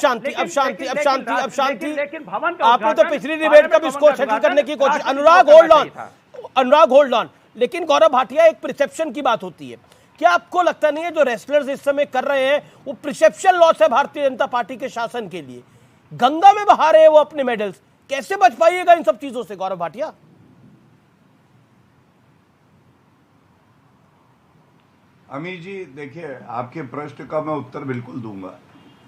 शांति। लेकिन भवन का आपने तो पिछली डिबेट का भी स्कोर सेटल करने की कोशिश। अनुराग होल्ड ऑन। लेकिन गौरव भाटिया, एक परसेप्शन की बात होती है। क्या आपको लगता नहीं है जो रेसलर्स इस समय कर रहे हैं वो परसेप्शन लॉस है भारतीय जनता पार्टी के शासन के लिए? गंगा में बहा रहे हैं वो अपने मेडल्स, कैसे बच पाइएगा इन सब चीजों से गौरव भाटिया? अमीर जी, देखिए, आपके प्रश्न का मैं उत्तर बिल्कुल दूंगा,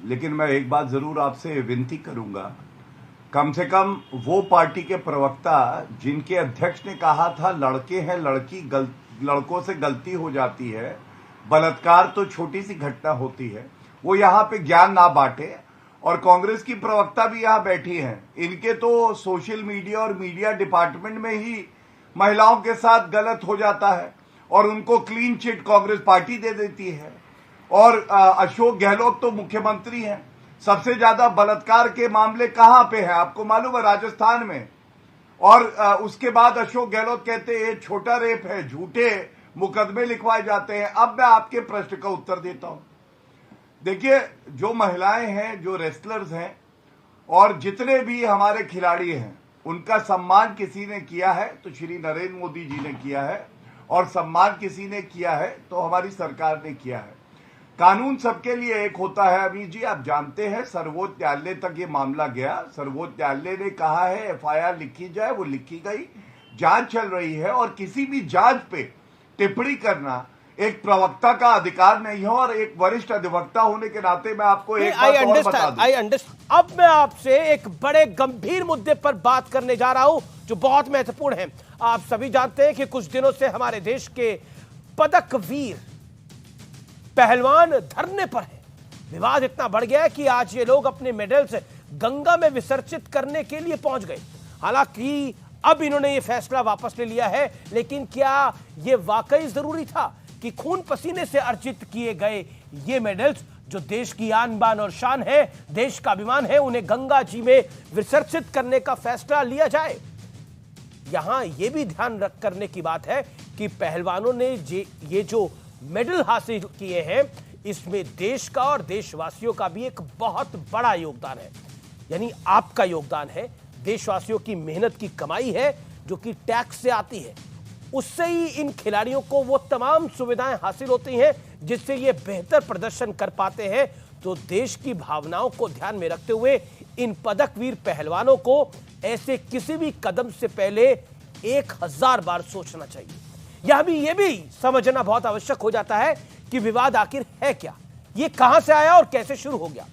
लेकिन मैं एक बात जरूर आपसे विनती करूंगा। कम से कम वो पार्टी के प्रवक्ता जिनके अध्यक्ष ने कहा था लड़के हैं लड़कों से गलती हो जाती है, बलात्कार तो छोटी सी घटना होती है, वो यहाँ पे ज्ञान ना बांटे। और कांग्रेस की प्रवक्ता भी यहाँ बैठी हैं, इनके तो सोशल मीडिया और मीडिया डिपार्टमेंट में ही महिलाओं के साथ गलत हो जाता है और उनको क्लीन चिट कांग्रेस पार्टी दे देती है। और अशोक गहलोत तो मुख्यमंत्री हैं, सबसे ज्यादा बलात्कार के मामले कहां पे हैं आपको मालूम है? राजस्थान में। और उसके बाद अशोक गहलोत कहते हैं ये छोटा रेप है, झूठे मुकदमे लिखवाए जाते हैं। अब मैं आपके प्रश्न का उत्तर देता हूं। देखिए, जो महिलाएं हैं, जो रेसलर्स हैं और जितने भी हमारे खिलाड़ी हैं, उनका सम्मान किसी ने किया है तो श्री नरेंद्र मोदी जी ने किया है, और सम्मान किसी ने किया है तो हमारी सरकार ने किया है। कानून सबके लिए एक होता है। अभी जी, आप जानते हैं सर्वोच्च न्यायालय तक ये मामला गया। सर्वोच्च न्यायालय ने कहा है एफआईआर लिखी जाए, वो लिखी गई, जांच चल रही है। और किसी भी जांच पे टिप्पणी करना एक प्रवक्ता का अधिकार नहीं है, और एक वरिष्ठ अधिवक्ता होने के नाते मैं आपको एक बात और बता दूं। अब मैं आपसे एक बड़े गंभीर मुद्दे पर बात करने जा रहा हूं जो बहुत महत्वपूर्ण है। आप सभी जानते हैं कि कुछ दिनों से हमारे देश के पदक वीर पहलवान धरने पर है। विवाद इतना बढ़ गया है कि आज ये लोग अपने मेडल्स गंगा में विसर्जित करने के लिए पहुंच गए। हालांकि अब इन्होंने ये फैसला वापस ले लिया है, लेकिन क्या ये वाकई जरूरी था कि खून पसीने से अर्जित किए गए ये मेडल्स जो देश की आन बान और शान है, देश का अभिमान है, उन्हें गंगा जी में विसर्जित करने का फैसला लिया जाए? यहां यह भी ध्यान रख करने की बात है कि पहलवानों ने ये जो मेडल हासिल किए हैं, इसमें देश का और देशवासियों का भी एक बहुत बड़ा योगदान है। यानी आपका योगदान है, देशवासियों की मेहनत की कमाई है जो कि टैक्स से आती है। उससे ही इन खिलाड़ियों को वो तमाम सुविधाएं हासिल होती हैं जिससे ये बेहतर प्रदर्शन कर पाते हैं। तो देश की भावनाओं को ध्यान में रखते हुए इन पदकवीर पहलवानों को ऐसे किसी भी कदम से पहले 1000 बार सोचना चाहिए। यह भी समझना बहुत आवश्यक हो जाता है कि विवाद आखिर है क्या, ये कहां से आया और कैसे शुरू हो गया।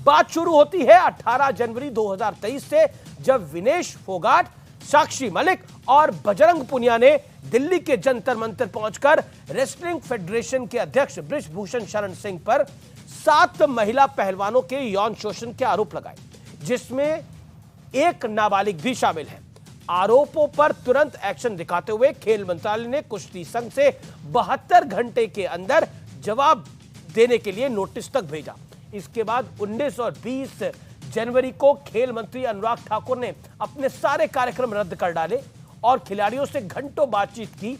बात शुरू होती है 18 जनवरी 2023 से, जब विनेश फोगाट, साक्षी मलिक और बजरंग पुनिया ने दिल्ली के जंतर मंतर पहुंचकर रेसलिंग फेडरेशन के अध्यक्ष बृजभूषण शरण सिंह पर 7 महिला पहलवानों के यौन शोषण के आरोप लगाए, जिसमें एक नाबालिग भी शामिल है। आरोपों पर तुरंत एक्शन दिखाते हुए खेल मंत्रालय ने कुश्ती संघ से 72 घंटे के अंदर जवाब देने के लिए नोटिस तक भेजा। इसके बाद 19 और 20 जनवरी को खेल मंत्री अनुराग ठाकुर ने अपने सारे कार्यक्रम रद्द कर डाले और खिलाड़ियों से घंटों बातचीत की।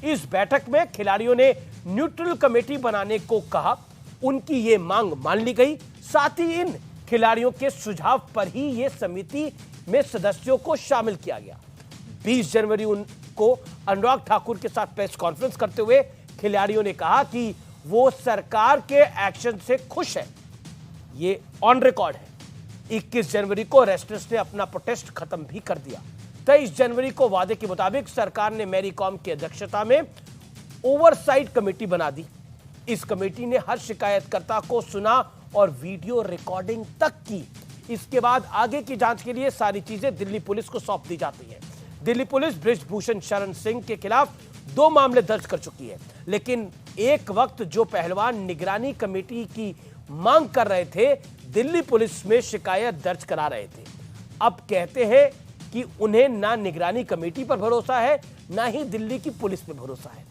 इस बैठक में खिलाड़ियों ने न्यूट्रल कमेटी बनाने को कहा, उनकी ये मांग मान ली गई। साथ ही इन खिलाड़ियों के सुझाव पर ही ये समिति में सदस्यों को शामिल किया गया। 20 जनवरी को अनुराग ठाकुर के साथ प्रेस कॉन्फ्रेंस करते हुए खिलाड़ियों ने कहा कि वो सरकार के एक्शन से खुश है, ये ऑन रिकॉर्ड है। 21 जनवरी को रेस्लर्स ने अपना प्रोटेस्ट खत्म भी कर दिया। 23 जनवरी को वादे के मुताबिक सरकार ने मैरी कॉम की अध्यक्षता में ओवरसाइट कमेटी बना दी। इस कमेटी ने हर शिकायतकर्ता को सुना और वीडियो रिकॉर्डिंग तक की। इसके बाद आगे की जांच के लिए सारी चीजें दिल्ली पुलिस को सौंप दी जाती है। दिल्ली पुलिस बृजभूषण शरण सिंह के खिलाफ 2 मामले दर्ज कर चुकी है। लेकिन एक वक्त जो पहलवान निगरानी कमेटी की मांग कर रहे थे, दिल्ली पुलिस में शिकायत दर्ज करा रहे थे, अब कहते हैं कि उन्हें ना निगरानी कमेटी पर भरोसा है, ना ही दिल्ली की पुलिस पर भरोसा है।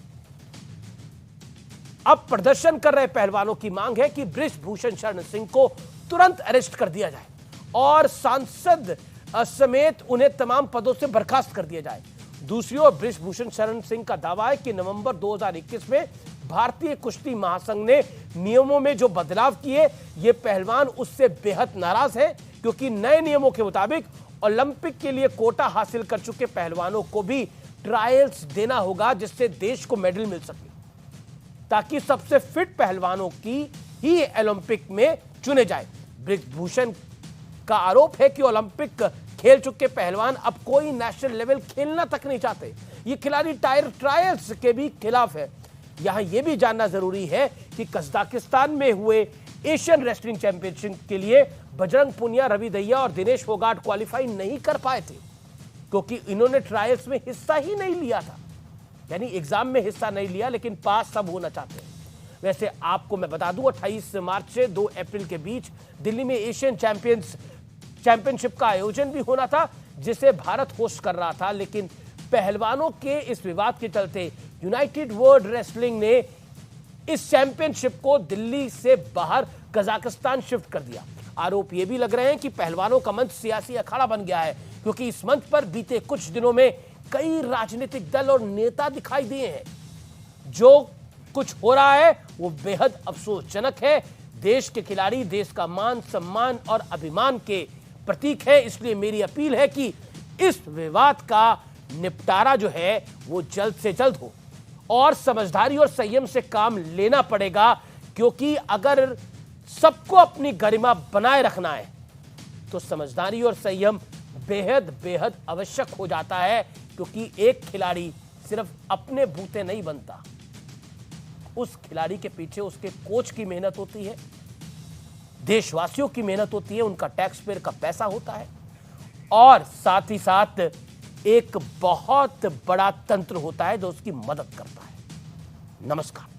अब प्रदर्शन कर रहे पहलवानों की मांग है कि बृजभूषण शरण सिंह को तुरंत अरेस्ट कर दिया जाए और सांसद समेत उन्हें तमाम पदों से बर्खास्त कर दिया जाए। दूसरी ओर बृजभूषण शरण सिंह का दावा है कि नवंबर 2021 में भारतीय कुश्ती महासंघ ने नियमों में जो बदलाव किए, ये पहलवान उससे बेहद नाराज है, क्योंकि नए नियमों के मुताबिक ओलंपिक के लिए कोटा हासिल कर चुके पहलवानों को भी ट्रायल्स देना होगा, जिससे देश को मेडल मिल सके, ताकि सबसे फिट पहलवानों की ही ओलंपिक में चुने जाए। बृजभूषण का आरोप है कि ओलंपिक खेल चुके पहलवान अब कोई नेशनल लेवल खेलना तक नहीं चाहते। ये खिलाड़ी ट्रायल्स के भी खिलाफ है। यहां यह भी जानना जरूरी है कि कजाकिस्तान में हुए एशियन रेसलिंग चैंपियनशिप के लिए बजरंग पुनिया, रवि दहिया और दिनेश फोगाट क्वालिफाई नहीं कर पाए थे, क्योंकि इन्होंने ट्रायल्स में हिस्सा ही नहीं लिया था, यानी एग्जाम में हिस्सा नहीं लिया, लेकिन पास सब होना चाहते हैं। वैसे आपको मैं बता दूं, 28 मार्च से 2 अप्रैल के बीच दिल्ली में एशियन चैंपियनशिप का आयोजन भी होना था, जिसे भारत होस्ट कर रहा था, लेकिन पहलवानों के इस विवाद के चलते यूनाइटेड वर्ल्ड रेसलिंग ने इस चैंपियनशिप को दिल्ली से बाहर कजाकिस्तान शिफ्ट कर दिया। आरोप यह भी लग रहे हैं कि पहलवानों का मंच सियासी अखाड़ा बन गया है, क्योंकि इस मंच पर बीते कुछ दिनों में कई राजनीतिक दल और नेता दिखाई दिए हैं। जो कुछ हो रहा है वो बेहद अफसोसजनक है। देश के खिलाड़ी देश का मान, सम्मान और अभिमान के प्रतीक है, इसलिए मेरी अपील है कि इस विवाद का निपटारा जो है वो जल्द से जल्द हो और समझदारी और संयम से काम लेना पड़ेगा, क्योंकि अगर सबको अपनी गरिमा बनाए रखना है तो समझदारी और संयम बेहद बेहद आवश्यक हो जाता है, क्योंकि एक खिलाड़ी सिर्फ अपने बूते नहीं बनता, उस खिलाड़ी के पीछे उसके कोच की मेहनत होती है, देशवासियों की मेहनत होती है, उनका टैक्स पेयर का पैसा होता है, और साथ ही साथ एक बहुत बड़ा तंत्र होता है जो उसकी मदद करता है। नमस्कार।